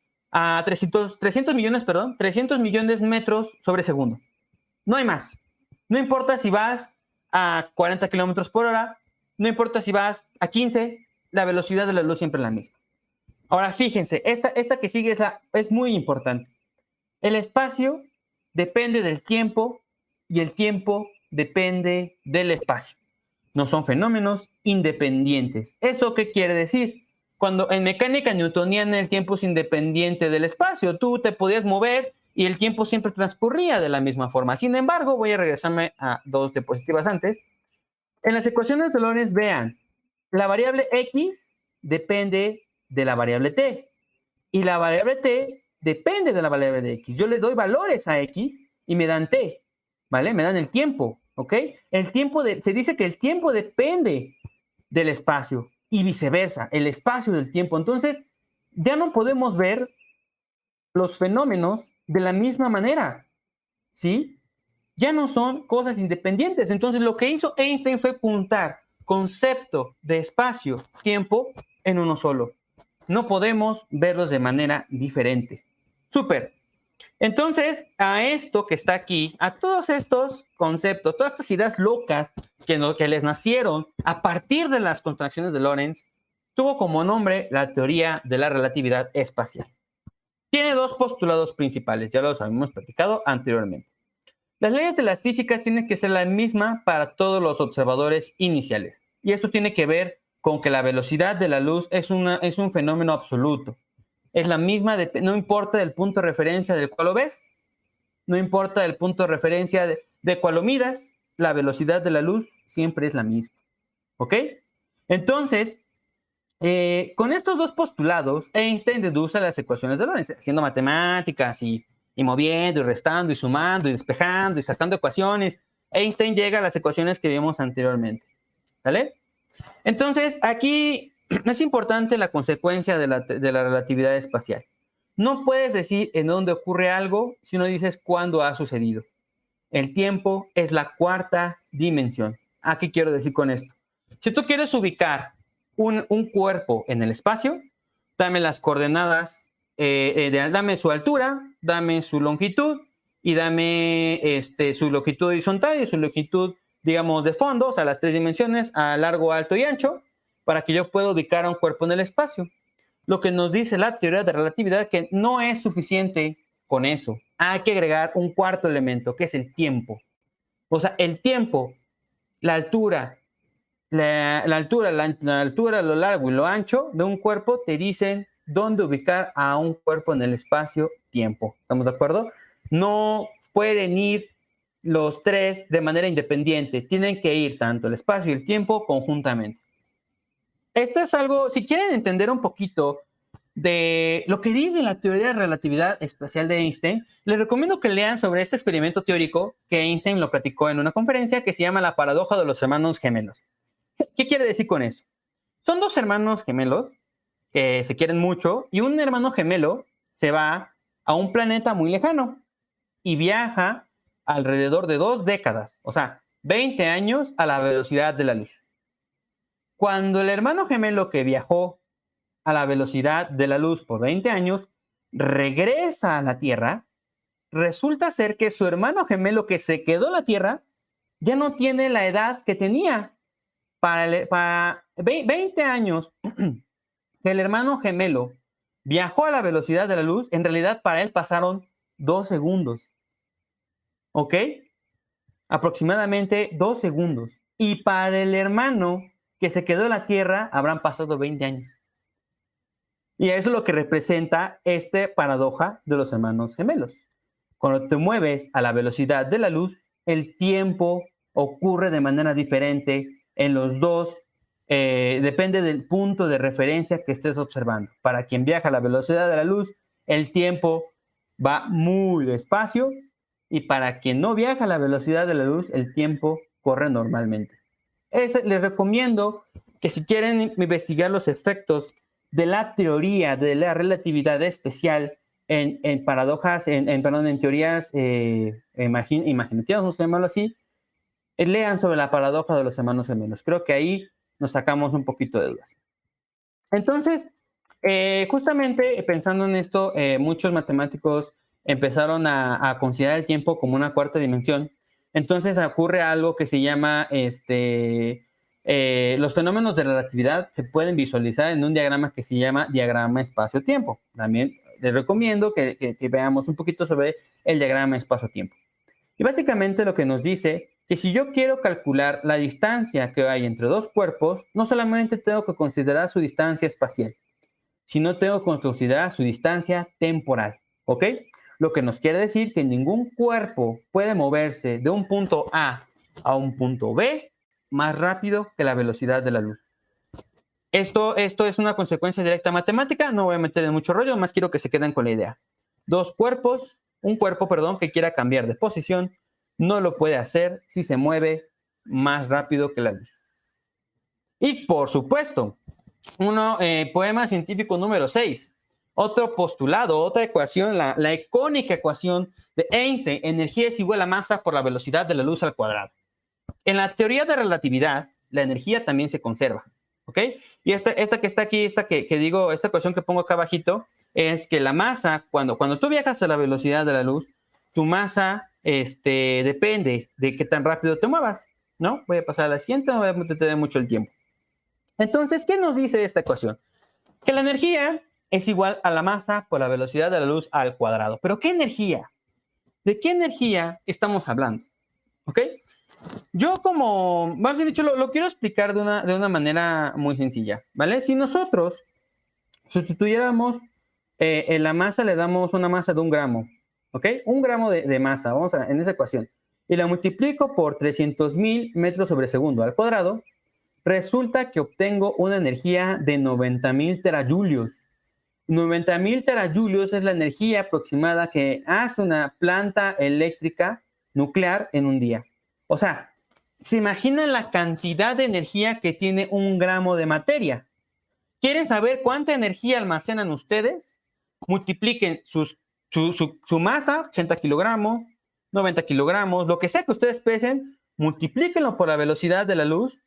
[SPEAKER 3] metros sobre segundo. No hay más. No importa si vas a 40 kilómetros por hora, no importa si vas a 15, la velocidad de la luz siempre es la misma. Ahora fíjense, esta que sigue es muy importante. El espacio depende del tiempo y el tiempo depende del espacio. No son fenómenos independientes. ¿Eso qué quiere decir? Cuando en mecánica newtoniana el tiempo es independiente del espacio, tú te podías mover y el tiempo siempre transcurría de la misma forma. Sin embargo, voy a regresarme a dos diapositivas antes. En las ecuaciones de Lorentz, vean, la variable x depende de la variable t y la variable t depende de la variable de x. Yo le doy valores a x y me dan t, ¿vale? Me dan el tiempo, ¿ok? Se dice que el tiempo depende del espacio y viceversa, el espacio del tiempo. Entonces, ya no podemos ver los fenómenos de la misma manera, ¿sí? Ya no son cosas independientes. Entonces, lo que hizo Einstein fue juntar concepto de espacio-tiempo en uno solo. No podemos verlos de manera diferente. Súper. Entonces, a esto que está aquí, a todos estos conceptos, todas estas ideas locas que les nacieron a partir de las contracciones de Lorentz, tuvo como nombre la teoría de la relatividad espacial. Tiene dos postulados principales, ya los habíamos platicado anteriormente. Las leyes de las físicas tienen que ser la misma para todos los observadores iniciales. Y esto tiene que ver con que la velocidad de la luz es un fenómeno absoluto. Es la misma, no importa del punto de referencia del cual lo ves, no importa el punto de referencia de cual lo midas, la velocidad de la luz siempre es la misma. ¿Ok? Entonces, con estos dos postulados, Einstein deduce las ecuaciones de Lorentz, haciendo matemáticas y moviendo y restando y sumando y despejando y sacando ecuaciones. Einstein llega a las ecuaciones que vimos anteriormente. ¿Sale? Entonces, aquí es importante la consecuencia de la relatividad espacial. No puedes decir en dónde ocurre algo si no dices cuándo ha sucedido. El tiempo es la cuarta dimensión. ¿A qué quiero decir con esto? Si tú quieres ubicar un cuerpo en el espacio, dame las coordenadas, dame su altura, dame su longitud y dame su longitud horizontal y su longitud, digamos, de fondo, o sea, las tres dimensiones, a largo, alto y ancho, para que yo pueda ubicar a un cuerpo en el espacio. Lo que nos dice la teoría de relatividad es que no es suficiente con eso. Hay que agregar un cuarto elemento, que es el tiempo. O sea, el tiempo, la altura, lo largo y lo ancho de un cuerpo te dicen dónde ubicar a un cuerpo en el espacio-tiempo. ¿Estamos de acuerdo? No pueden ir los tres de manera independiente. Tienen que ir tanto el espacio y el tiempo conjuntamente. Esto es algo, si quieren entender un poquito de lo que dice la teoría de relatividad espacial de Einstein, les recomiendo que lean sobre este experimento teórico que Einstein lo platicó en una conferencia que se llama la paradoja de los hermanos gemelos. ¿Qué quiere decir con eso? Son dos hermanos gemelos que se quieren mucho y un hermano gemelo se va a un planeta muy lejano y viaja alrededor de 2 décadas, o sea, 20 años a la velocidad de la luz. Cuando el hermano gemelo que viajó a la velocidad de la luz por 20 años regresa a la Tierra, resulta ser que su hermano gemelo que se quedó en la Tierra ya no tiene la edad que tenía. Para 20 años que el hermano gemelo viajó a la velocidad de la luz, en realidad para él pasaron 2 segundos. ¿Ok? Aproximadamente 2 segundos. Y para el hermano que se quedó en la Tierra, habrán pasado 20 años. Y eso es lo que representa esta paradoja de los hermanos gemelos. Cuando te mueves a la velocidad de la luz, el tiempo ocurre de manera diferente en los dos. Depende del punto de referencia que estés observando. Para quien viaja a la velocidad de la luz, el tiempo va muy despacio, y para quien no viaja a la velocidad de la luz, el tiempo corre normalmente. Les recomiendo que si quieren investigar los efectos de la teoría de la relatividad especial en paradojas, en teorías imaginativas, vamos a llamarlo así, lean sobre la paradoja de los hermanos gemelos. Creo que ahí nos sacamos un poquito de dudas. Entonces, justamente pensando en esto, muchos matemáticos empezaron a considerar el tiempo como una cuarta dimensión. Entonces ocurre algo que se llama los fenómenos de relatividad se pueden visualizar en un diagrama que se llama diagrama espacio-tiempo. También les recomiendo que veamos un poquito sobre el diagrama espacio-tiempo. Y básicamente lo que nos dice que si yo quiero calcular la distancia que hay entre dos cuerpos, no solamente tengo que considerar su distancia espacial, sino tengo que considerar su distancia temporal, ¿ok? Lo que nos quiere decir que ningún cuerpo puede moverse de un punto A a un punto B más rápido que la velocidad de la luz. Esto es una consecuencia directa matemática, no voy a meter en mucho rollo, más quiero que se queden con la idea. Un cuerpo que quiera cambiar de posición, no lo puede hacer si se mueve más rápido que la luz. Y por supuesto, poema científico número 6. Otro postulado, otra ecuación, la icónica ecuación de Einstein, energía es igual a masa por la velocidad de la luz al cuadrado. En la teoría de relatividad, la energía también se conserva, ¿ok? Y esta que está aquí, esta ecuación que pongo acá abajito, es que la masa, cuando tú viajas a la velocidad de la luz, tu masa depende de qué tan rápido te muevas, ¿no? Voy a pasar a la siguiente, no voy a tener mucho el tiempo. Entonces, ¿qué nos dice esta ecuación? Que la energía es igual a la masa por la velocidad de la luz al cuadrado. ¿Pero qué energía? ¿De qué energía estamos hablando? ¿Ok? Yo más bien dicho, lo quiero explicar de una manera muy sencilla, ¿vale? Si nosotros sustituyéramos en la masa, le damos una masa de 1 gramo, ¿ok? 1 gramo de masa, en esa ecuación, y la multiplico por 300,000 metros sobre segundo al cuadrado, resulta que obtengo una energía de 90,000 terajulios. 90,000 terajulios es la energía aproximada que hace una planta eléctrica nuclear en un día. O sea, ¿se imaginan la cantidad de energía que tiene 1 gramo de materia? ¿Quieren saber cuánta energía almacenan ustedes? Multipliquen su masa, 80 kilogramos, 90 kilogramos, lo que sea que ustedes pesen, multiplíquenlo por la velocidad de la luz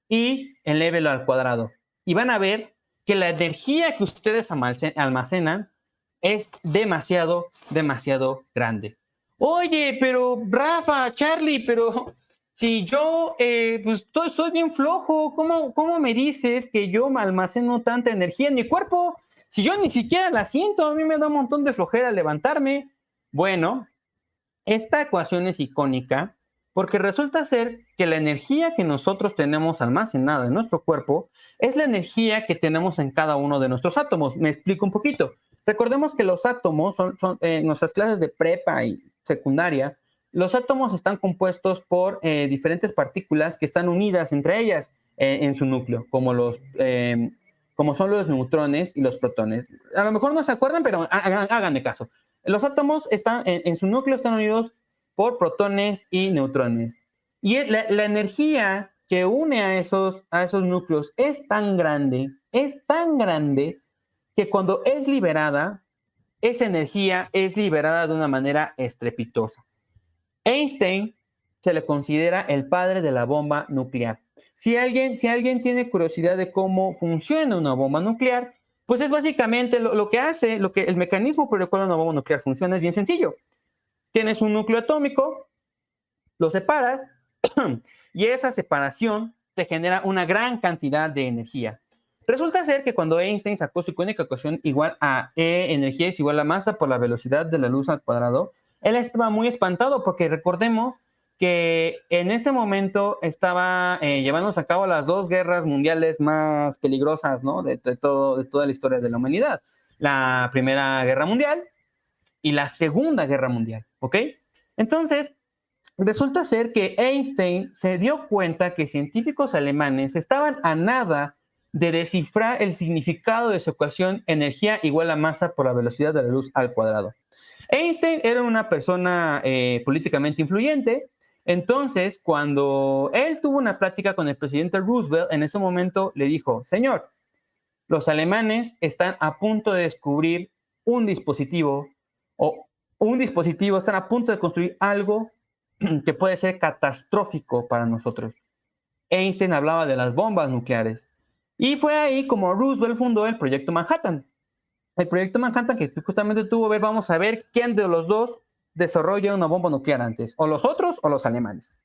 [SPEAKER 3] y elévelo al cuadrado. Y van a ver que la energía que ustedes almacenan es demasiado, demasiado grande. Oye, pero Rafa, Charlie, pero si yo soy bien flojo, ¿cómo me dices que yo almaceno tanta energía en mi cuerpo? Si yo ni siquiera la siento, a mí me da un montón de flojera levantarme. Bueno, esta ecuación es icónica porque resulta ser que la energía que nosotros tenemos almacenada en nuestro cuerpo es la energía que tenemos en cada uno de nuestros átomos. Me explico un poquito. Recordemos que los átomos son en nuestras clases de prepa y secundaria, los átomos están compuestos por diferentes partículas que están unidas entre ellas en su núcleo, como son los neutrones y los protones. A lo mejor no se acuerdan, pero háganme caso. Los átomos en su núcleo están unidos por protones y neutrones. Y la energía que une a esos núcleos es tan grande, que cuando es liberada, esa energía es liberada de una manera estrepitosa. Einstein se le considera el padre de la bomba nuclear. Si alguien tiene curiosidad de cómo funciona una bomba nuclear, pues es básicamente el mecanismo por el cual una bomba nuclear funciona es bien sencillo. Tienes un núcleo atómico, lo separas y esa separación te genera una gran cantidad de energía. Resulta ser que cuando Einstein sacó su icónica ecuación igual a E, energía es igual a masa por la velocidad de la luz al cuadrado, él estaba muy espantado porque recordemos que en ese momento estaba llevándose a cabo las dos guerras mundiales más peligrosas, ¿no? de toda la historia de la humanidad. La Primera Guerra Mundial y la Segunda Guerra Mundial, ¿ok? Entonces, resulta ser que Einstein se dio cuenta que científicos alemanes estaban a nada de descifrar el significado de su ecuación energía igual a masa por la velocidad de la luz al cuadrado. Einstein era una persona políticamente influyente, entonces cuando él tuvo una plática con el presidente Roosevelt, en ese momento le dijo, señor, los alemanes están a punto de descubrir un dispositivo están a punto de construir algo que puede ser catastrófico para nosotros. Einstein hablaba de las bombas nucleares. Y fue ahí como Roosevelt fundó el Proyecto Manhattan. El Proyecto Manhattan que justamente tuvo ver, vamos a ver quién de los dos desarrolla una bomba nuclear antes, o los otros o los alemanes.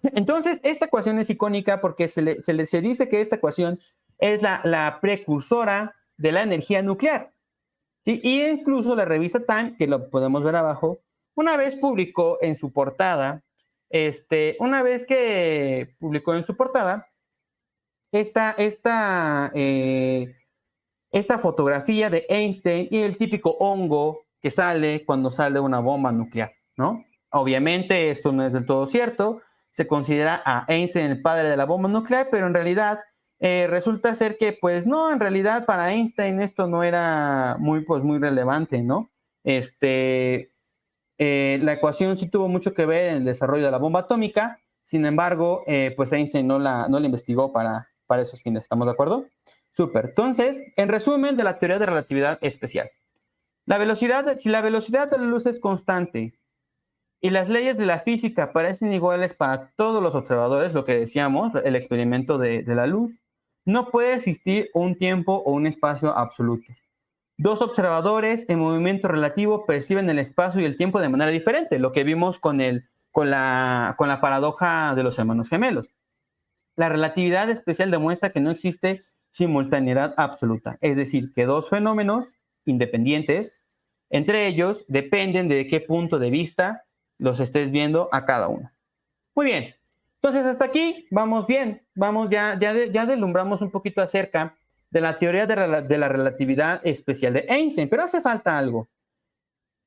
[SPEAKER 3] Entonces, esta ecuación es icónica porque se dice que esta ecuación es la precursora de la energía nuclear. ¿Sí? Y incluso la revista Time, que lo podemos ver abajo, una vez publicó en su portada, esta fotografía de Einstein y el típico hongo que sale cuando sale una bomba nuclear, ¿no? Obviamente esto no es del todo cierto, se considera a Einstein el padre de la bomba nuclear, pero en realidad resulta ser que, pues no, en realidad para Einstein esto no era muy relevante, ¿no? La ecuación sí tuvo mucho que ver en el desarrollo de la bomba atómica, sin embargo, pues Einstein no la investigó para esos fines, ¿estamos de acuerdo? Súper. Entonces, en resumen de la teoría de relatividad especial. Si la velocidad de la luz es constante y las leyes de la física parecen iguales para todos los observadores, lo que decíamos, el experimento de la luz, no puede existir un tiempo o un espacio absoluto. Dos observadores en movimiento relativo perciben el espacio y el tiempo de manera diferente, lo que vimos con la paradoja de los hermanos gemelos. La relatividad especial demuestra que no existe simultaneidad absoluta, es decir, que dos fenómenos independientes entre ellos dependen de qué punto de vista los estés viendo a cada uno. Muy bien, entonces hasta aquí vamos bien, ya deslumbramos un poquito acerca de la teoría de la relatividad especial de Einstein, pero hace falta algo.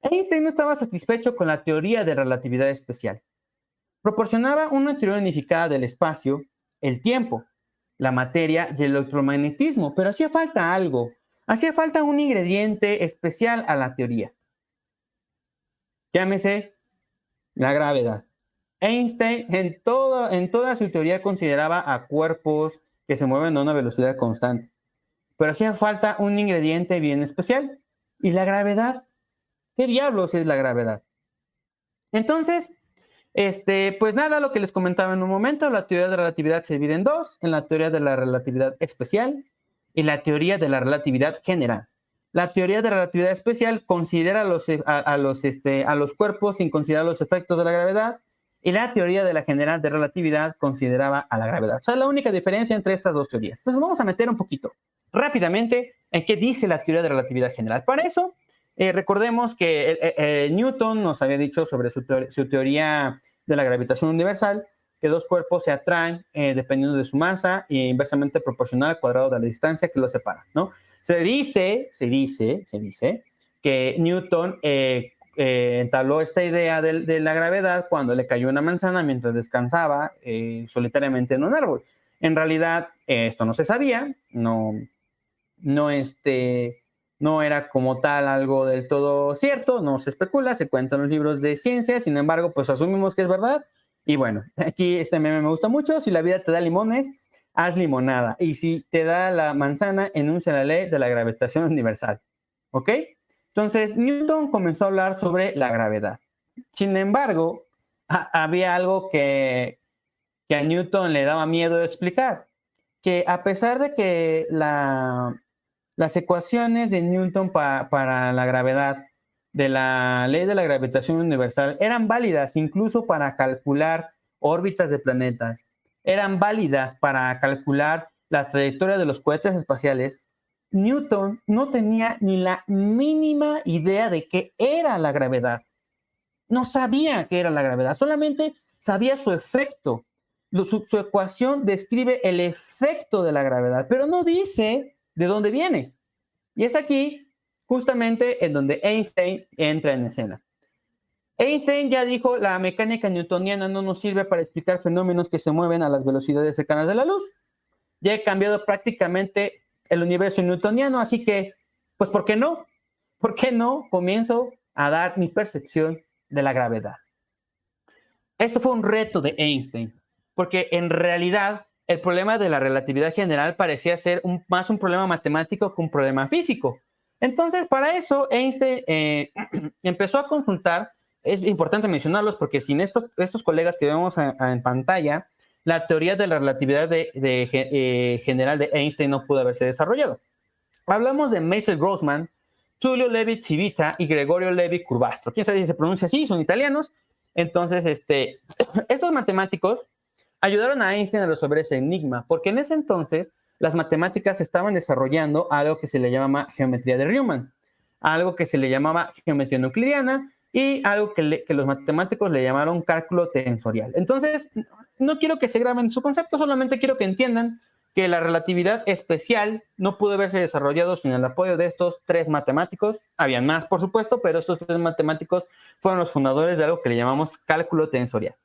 [SPEAKER 3] Einstein no estaba satisfecho con la teoría de relatividad especial. Proporcionaba una teoría unificada del espacio, el tiempo, la materia y el electromagnetismo, pero hacía falta algo. Hacía falta un ingrediente especial a la teoría. Llámese la gravedad. Einstein en toda su teoría consideraba a cuerpos que se mueven a una velocidad constante, pero hacía falta un ingrediente bien especial. ¿Y la gravedad? ¿Qué diablos es la gravedad? Entonces, pues nada, lo que les comentaba en un momento, la teoría de la relatividad se divide en dos, en la teoría de la relatividad especial y la teoría de la relatividad general. La teoría de la relatividad especial considera a los cuerpos sin considerar los efectos de la gravedad, y la teoría de la general de relatividad consideraba a la gravedad. O sea, la única diferencia entre estas dos teorías. Pues vamos a meter un poquito rápidamente en qué dice la teoría de relatividad general. Para eso, recordemos que Newton nos había dicho sobre su teoría de la gravitación universal, que dos cuerpos se atraen dependiendo de su masa e inversamente proporcional al cuadrado de la distancia que los separa, ¿no? Se dice que Newton entabló esta idea de la gravedad cuando le cayó una manzana mientras descansaba solitariamente en un árbol. En realidad, esto no se sabía, no era como tal algo del todo cierto, no se especula, se cuenta en los libros de ciencia, sin embargo, pues asumimos que es verdad. Y bueno, aquí este meme me gusta mucho: si la vida te da limones, haz limonada. Y si te da la manzana, enuncia la ley de la gravitación universal. ¿Ok? Entonces, Newton comenzó a hablar sobre la gravedad. Sin embargo, había algo que a Newton le daba miedo de explicar, que a pesar de que las ecuaciones de Newton para la gravedad, de la ley de la gravitación universal, eran válidas incluso para calcular órbitas de planetas, eran válidas para calcular la trayectoria de los cohetes espaciales, Newton no tenía ni la mínima idea de qué era la gravedad. No sabía qué era la gravedad, solamente sabía su efecto. Su ecuación describe el efecto de la gravedad, pero no dice de dónde viene. Y es aquí justamente en donde Einstein entra en escena. Einstein ya dijo, la mecánica newtoniana no nos sirve para explicar fenómenos que se mueven a las velocidades cercanas de la luz. Ya he cambiado prácticamente el universo newtoniano, así que, pues, ¿por qué no? ¿Por qué no comienzo a dar mi percepción de la gravedad? Esto fue un reto de Einstein, porque en realidad el problema de la relatividad general parecía ser más un problema matemático que un problema físico. Entonces, para eso, Einstein empezó a consultar. Es importante mencionarlos porque sin estos colegas que vemos en pantalla, la teoría de la relatividad general de Einstein no pudo haberse desarrollado. Hablamos de Mason Grossman, Tullio Levi-Civita y Gregorio Levi-Curbastro. ¿Quién sabe si se pronuncia así? Son italianos. Entonces, estos matemáticos ayudaron a Einstein a resolver ese enigma, porque en ese entonces las matemáticas estaban desarrollando algo que se le llamaba geometría de Riemann, algo que se le llamaba geometría euclidiana y algo que los matemáticos le llamaron cálculo tensorial. Entonces, no quiero que se graben su concepto, solamente quiero que entiendan que la relatividad especial no pudo haberse desarrollado sin el apoyo de estos tres matemáticos. Habían más, por supuesto, pero estos tres matemáticos fueron los fundadores de algo que le llamamos cálculo tensorial.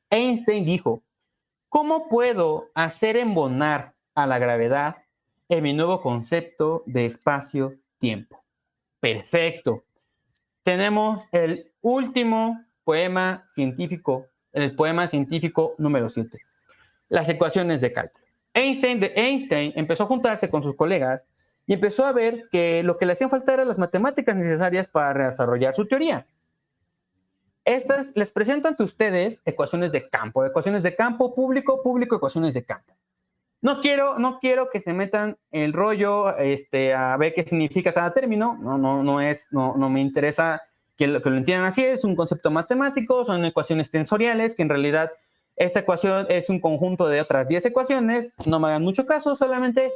[SPEAKER 3] Einstein dijo, ¿cómo puedo hacer embonar a la gravedad en mi nuevo concepto de espacio-tiempo? Perfecto. Tenemos el último poema científico, el poema científico número 7, las ecuaciones de cálculo. Einstein empezó a juntarse con sus colegas y empezó a ver que lo que le hacían falta eran las matemáticas necesarias para desarrollar su teoría. Les presento ante ustedes ecuaciones de campo público, ecuaciones de campo. No quiero que se metan el rollo a ver qué significa cada término. No me interesa que lo entiendan así. Es un concepto matemático, son ecuaciones tensoriales, que en realidad esta ecuación es un conjunto de otras 10 ecuaciones. No me hagan mucho caso, solamente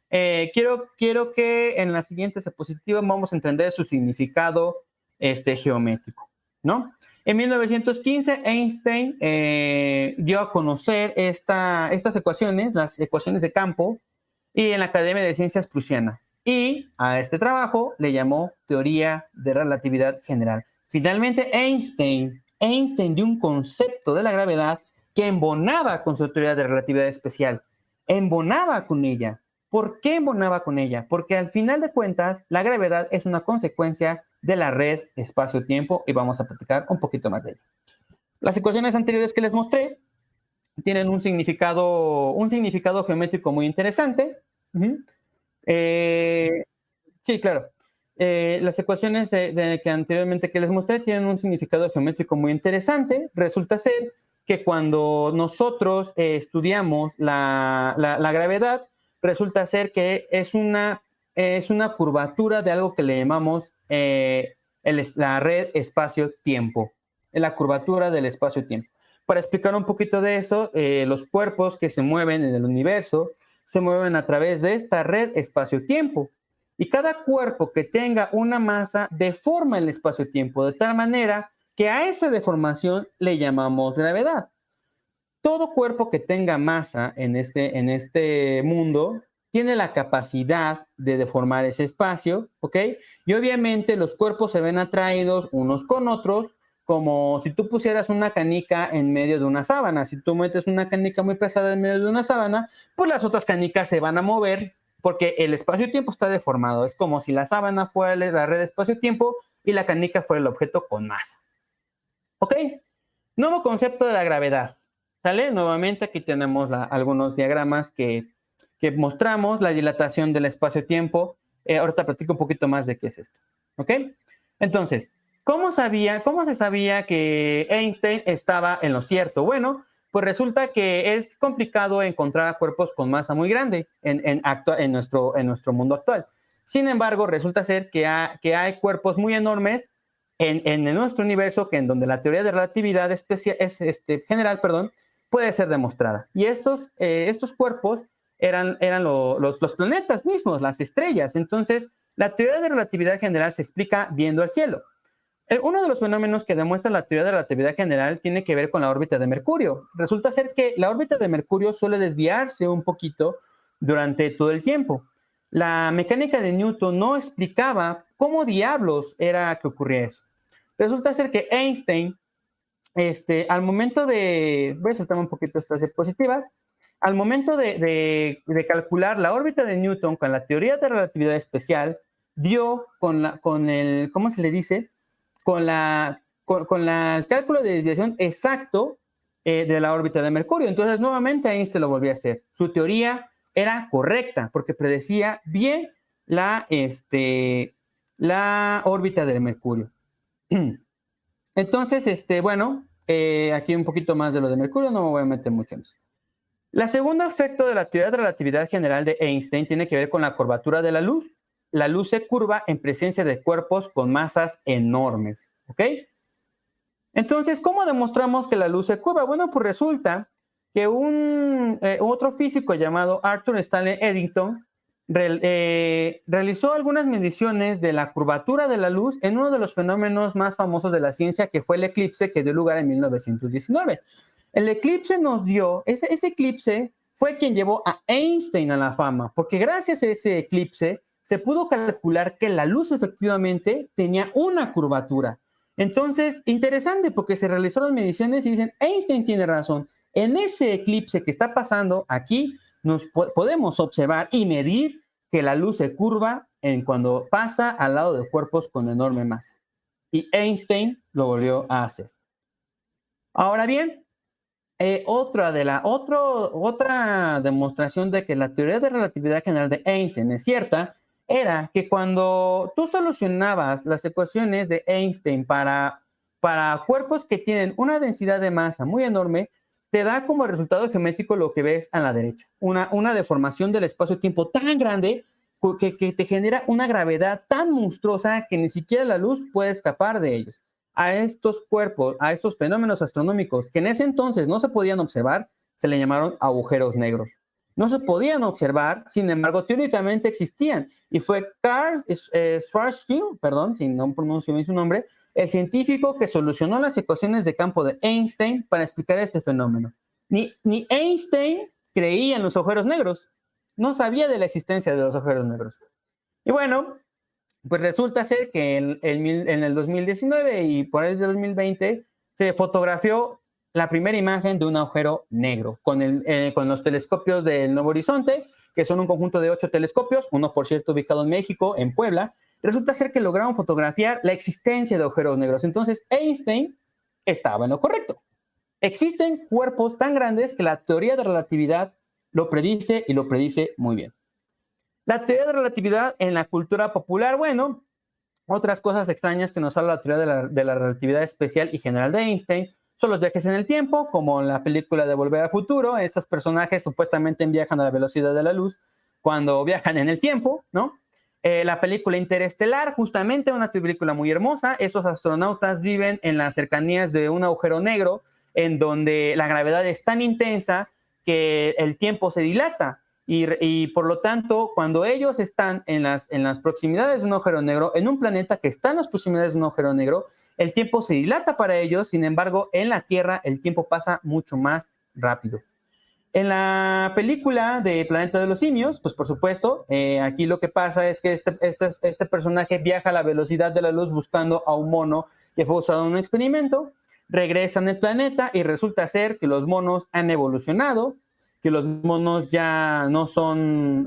[SPEAKER 3] quiero que en la siguiente diapositiva vamos a entender su significado geométrico, ¿no? En 1915, Einstein dio a conocer estas ecuaciones, las ecuaciones de campo, y en la Academia de Ciencias Prusiana. Y a este trabajo le llamó Teoría de Relatividad General. Finalmente, Einstein dio un concepto de la gravedad que embonaba con su teoría de relatividad especial. Embonaba con ella. ¿Por qué embonaba con ella? Porque al final de cuentas, la gravedad es una consecuencia de la red espacio-tiempo y vamos a platicar un poquito más de ello. Las ecuaciones anteriores que les mostré tienen un significado geométrico muy interesante. Sí, claro. Las ecuaciones que anteriormente que les mostré tienen un significado geométrico muy interesante. Resulta ser que cuando nosotros estudiamos la gravedad, resulta ser que es una curvatura de algo que le llamamos la red espacio-tiempo, la curvatura del espacio-tiempo. Para explicar un poquito de eso, los cuerpos que se mueven en el universo se mueven a través de esta red espacio-tiempo. Y cada cuerpo que tenga una masa deforma el espacio-tiempo de tal manera que a esa deformación le llamamos gravedad. Todo cuerpo que tenga masa en este mundo tiene la capacidad de deformar ese espacio, ¿ok? Y obviamente los cuerpos se ven atraídos unos con otros, como si tú pusieras una canica en medio de una sábana. Si tú metes una canica muy pesada en medio de una sábana, pues las otras canicas se van a mover porque el espacio-tiempo está deformado. Es como si la sábana fuera la red espacio-tiempo y la canica fuera el objeto con masa. ¿Ok? Nuevo concepto de la gravedad. ¿Sale? Nuevamente aquí tenemos algunos diagramas que mostramos la dilatación del espacio-tiempo. Ahorita platico un poquito más de qué es esto. ¿Ok? Entonces, ¿cómo se sabía que Einstein estaba en lo cierto? Bueno, pues resulta que es complicado encontrar cuerpos con masa muy grande en nuestro mundo actual. Sin embargo, resulta ser que hay cuerpos muy enormes en nuestro universo en donde la teoría de relatividad general puede ser demostrada. Y estos cuerpos eran los planetas mismos, las estrellas. Entonces, la teoría de relatividad general se explica viendo al cielo. Uno de los fenómenos que demuestra la teoría de relatividad general tiene que ver con la órbita de Mercurio. Resulta ser que la órbita de Mercurio suele desviarse un poquito durante todo el tiempo. La mecánica de Newton no explicaba cómo diablos era que ocurría eso. Resulta ser que Einstein, al momento de, voy a saltar un poquito estas diapositivas, al momento de calcular la órbita de Newton con la teoría de relatividad especial, dio con el, ¿cómo se le dice? Con el cálculo de desviación exacto de la órbita de Mercurio. Entonces, nuevamente Einstein lo volvió a hacer. Su teoría era correcta porque predecía bien la órbita de Mercurio. Entonces, bueno, aquí un poquito más de lo de Mercurio, no me voy a meter mucho en eso. El segundo efecto de la teoría de relatividad general de Einstein tiene que ver con la curvatura de la luz. La luz se curva en presencia de cuerpos con masas enormes, ¿ok? Entonces, ¿cómo demostramos que la luz se curva? Bueno, pues resulta que otro físico llamado Arthur Stanley Eddington realizó algunas mediciones de la curvatura de la luz en uno de los fenómenos más famosos de la ciencia, que fue el eclipse que dio lugar en 1919. El eclipse ese eclipse fue quien llevó a Einstein a la fama, porque gracias a ese eclipse se pudo calcular que la luz efectivamente tenía una curvatura. Entonces, interesante, porque se realizaron mediciones y dicen, Einstein tiene razón. En ese eclipse que está pasando aquí, podemos observar y medir que la luz se curva cuando pasa al lado de cuerpos con enorme masa. Y Einstein lo volvió a hacer. Ahora bien, otra demostración de que la teoría de relatividad general de Einstein es cierta era que cuando tú solucionabas las ecuaciones de Einstein para cuerpos que tienen una densidad de masa muy enorme, te da como resultado geométrico lo que ves a la derecha, una deformación del espacio-tiempo tan grande que te genera una gravedad tan monstruosa que ni siquiera la luz puede escapar de ellos. A estos cuerpos, a estos fenómenos astronómicos que en ese entonces no se podían observar, se le llamaron agujeros negros. No se podían observar, sin embargo, teóricamente existían. Y fue Carl Schwarzschild, perdón, si no pronuncio bien su nombre, el científico que solucionó las ecuaciones de campo de Einstein para explicar este fenómeno. Ni Einstein creía en los agujeros negros. No sabía de la existencia de los agujeros negros. Y bueno, pues resulta ser que en el 2019 y por el 2020 se fotografió la primera imagen de un agujero negro con los telescopios del Nuevo Horizonte, que son un conjunto de 8 telescopios, uno por cierto ubicado en México, en Puebla. Resulta ser que lograron fotografiar la existencia de agujeros negros. Entonces Einstein estaba en lo correcto. Existen cuerpos tan grandes que la teoría de relatividad lo predice y lo predice muy bien. La teoría de relatividad en la cultura popular, bueno, otras cosas extrañas que nos habla la teoría de la relatividad especial y general de Einstein son los viajes en el tiempo, como en la película de Volver al Futuro. Estos personajes supuestamente viajan a la velocidad de la luz cuando viajan en el tiempo, ¿no? La película Interestelar, justamente una película muy hermosa. Esos astronautas viven en las cercanías de un agujero negro en donde la gravedad es tan intensa que el tiempo se dilata. Y por lo tanto, cuando ellos están en las proximidades de un agujero negro, en un planeta que está en las proximidades de un agujero negro, el tiempo se dilata para ellos. Sin embargo, en la Tierra el tiempo pasa mucho más rápido. En la película de Planeta de los Simios, pues por supuesto, aquí lo que pasa es que este personaje viaja a la velocidad de la luz buscando a un mono que fue usado en un experimento, regresan al planeta y resulta ser que los monos han evolucionado, que los monos ya no son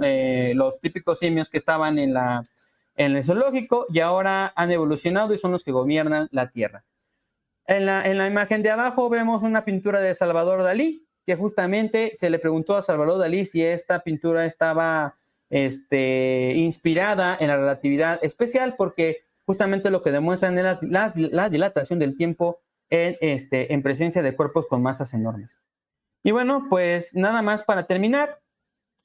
[SPEAKER 3] los típicos simios que estaban en el zoológico y ahora han evolucionado y son los que gobiernan la Tierra. En la imagen de abajo vemos una pintura de Salvador Dalí, que justamente se le preguntó a Salvador Dalí si esta pintura estaba inspirada en la relatividad especial, porque justamente lo que demuestran es la dilatación del tiempo en presencia de cuerpos con masas enormes. Y bueno, pues nada más para terminar,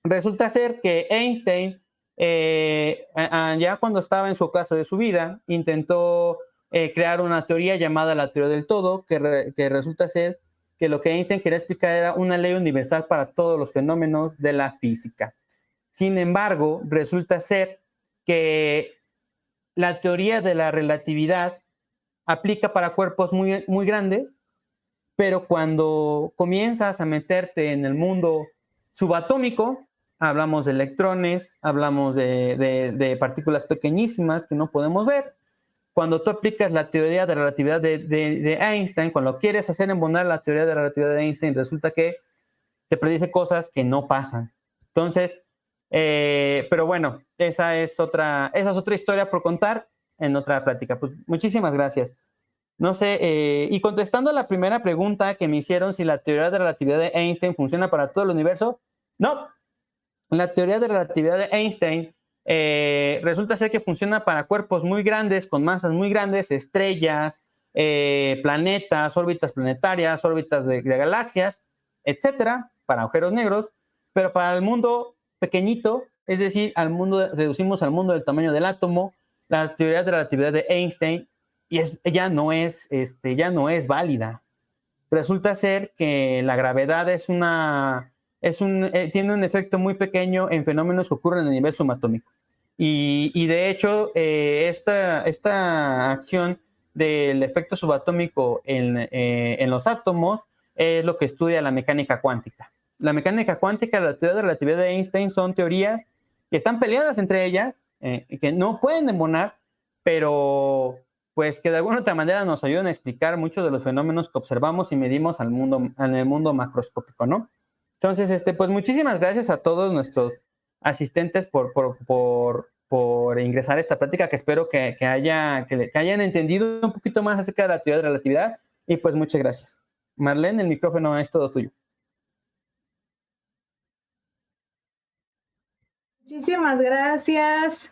[SPEAKER 3] resulta ser que Einstein, ya cuando estaba en su ocaso de su vida, intentó crear una teoría llamada la teoría del todo, que resulta ser que lo que Einstein quería explicar era una ley universal para todos los fenómenos de la física. Sin embargo, resulta ser que la teoría de la relatividad aplica para cuerpos muy, muy grandes, pero cuando comienzas a meterte en el mundo subatómico, hablamos de electrones, hablamos de partículas pequeñísimas que no podemos ver. Cuando tú aplicas la teoría de relatividad de Einstein, cuando quieres hacer embonar la teoría de relatividad de Einstein, resulta que te predice cosas que no pasan. Entonces, pero bueno, esa es otra historia por contar en otra plática. Pues muchísimas gracias. No sé, y contestando a la primera pregunta que me hicieron, si la teoría de relatividad de Einstein funciona para todo el universo, no. La teoría de relatividad de Einstein resulta ser que funciona para cuerpos muy grandes, con masas muy grandes, estrellas, planetas, órbitas planetarias, órbitas de galaxias, etcétera, para agujeros negros, pero para el mundo pequeñito, es decir, reducimos al mundo del tamaño del átomo, las teorías de relatividad de Einstein ya no es válida. Resulta ser que la gravedad tiene un efecto muy pequeño en fenómenos que ocurren a nivel subatómico. Y de hecho, esta acción del efecto subatómico en los átomos es lo que estudia la mecánica cuántica. La mecánica cuántica y la teoría de relatividad de Einstein son teorías que están peleadas entre ellas, que no pueden embonar, pero pues que de alguna otra manera nos ayudan a explicar muchos de los fenómenos que observamos y medimos en el mundo macroscópico, ¿no? Entonces, pues muchísimas gracias a todos nuestros asistentes por ingresar a esta plática, que espero que hayan entendido un poquito más acerca de la teoría de relatividad, y pues muchas gracias. Marlene, el micrófono es todo tuyo.
[SPEAKER 2] Muchísimas gracias.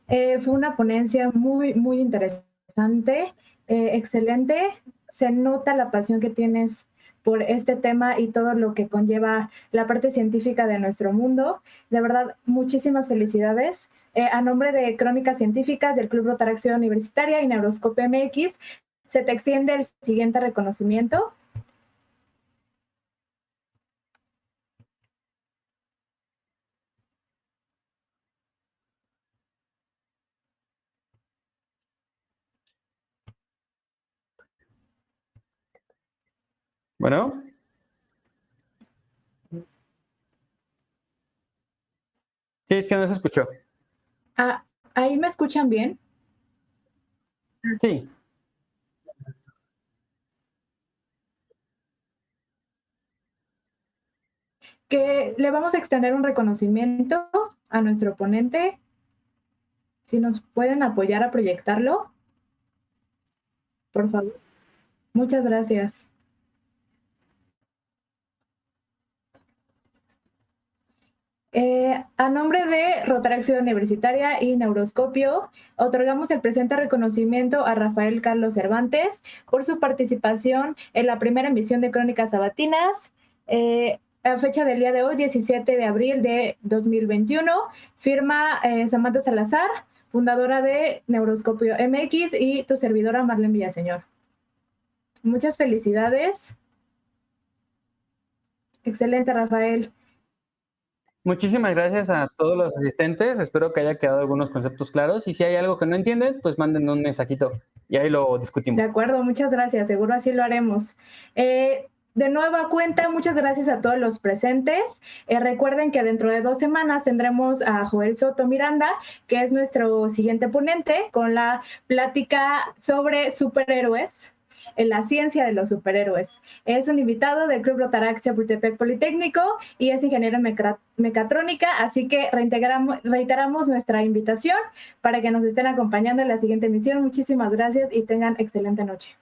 [SPEAKER 2] Fue una ponencia muy, muy interesante, excelente. Se nota la pasión que tienes por este tema y todo lo que conlleva la parte científica de nuestro mundo. De verdad, muchísimas felicidades. A nombre de Crónicas Científicas del Club Rotaraxia Universitaria y Neuroscopio MX, se te extiende el siguiente reconocimiento.
[SPEAKER 3] Bueno. Sí, es que no se escuchó.
[SPEAKER 2] ¿Ahí me escuchan bien?
[SPEAKER 3] Sí.
[SPEAKER 2] Que le vamos a extender un reconocimiento a nuestro ponente. Si nos pueden apoyar a proyectarlo, por favor. Muchas gracias. A nombre de Rotaraxia Universitaria y Neuroscopio, otorgamos el presente reconocimiento a Rafael Carlos Cervantes por su participación en la primera emisión de Crónicas Sabatinas, a fecha del día de hoy, 17 de abril de 2021. Firma Samantha Salazar, fundadora de Neuroscopio MX, y tu servidora Marlene Villaseñor. Muchas felicidades. Excelente, Rafael.
[SPEAKER 3] Muchísimas gracias a todos los asistentes. Espero que haya quedado algunos conceptos claros. Y si hay algo que no entienden, pues manden un mensajito y ahí lo discutimos.
[SPEAKER 2] De acuerdo, muchas gracias. Seguro así lo haremos. De nueva cuenta, muchas gracias a todos los presentes. Recuerden que dentro de 2 semanas tendremos a Joel Soto Miranda, que es nuestro siguiente ponente, con la plática sobre superhéroes, en la ciencia de los superhéroes. Es un invitado del Club Rotaract Chapultepec Politécnico y es ingeniero en mecatrónica, así que reiteramos nuestra invitación para que nos estén acompañando en la siguiente emisión. Muchísimas gracias y tengan excelente noche.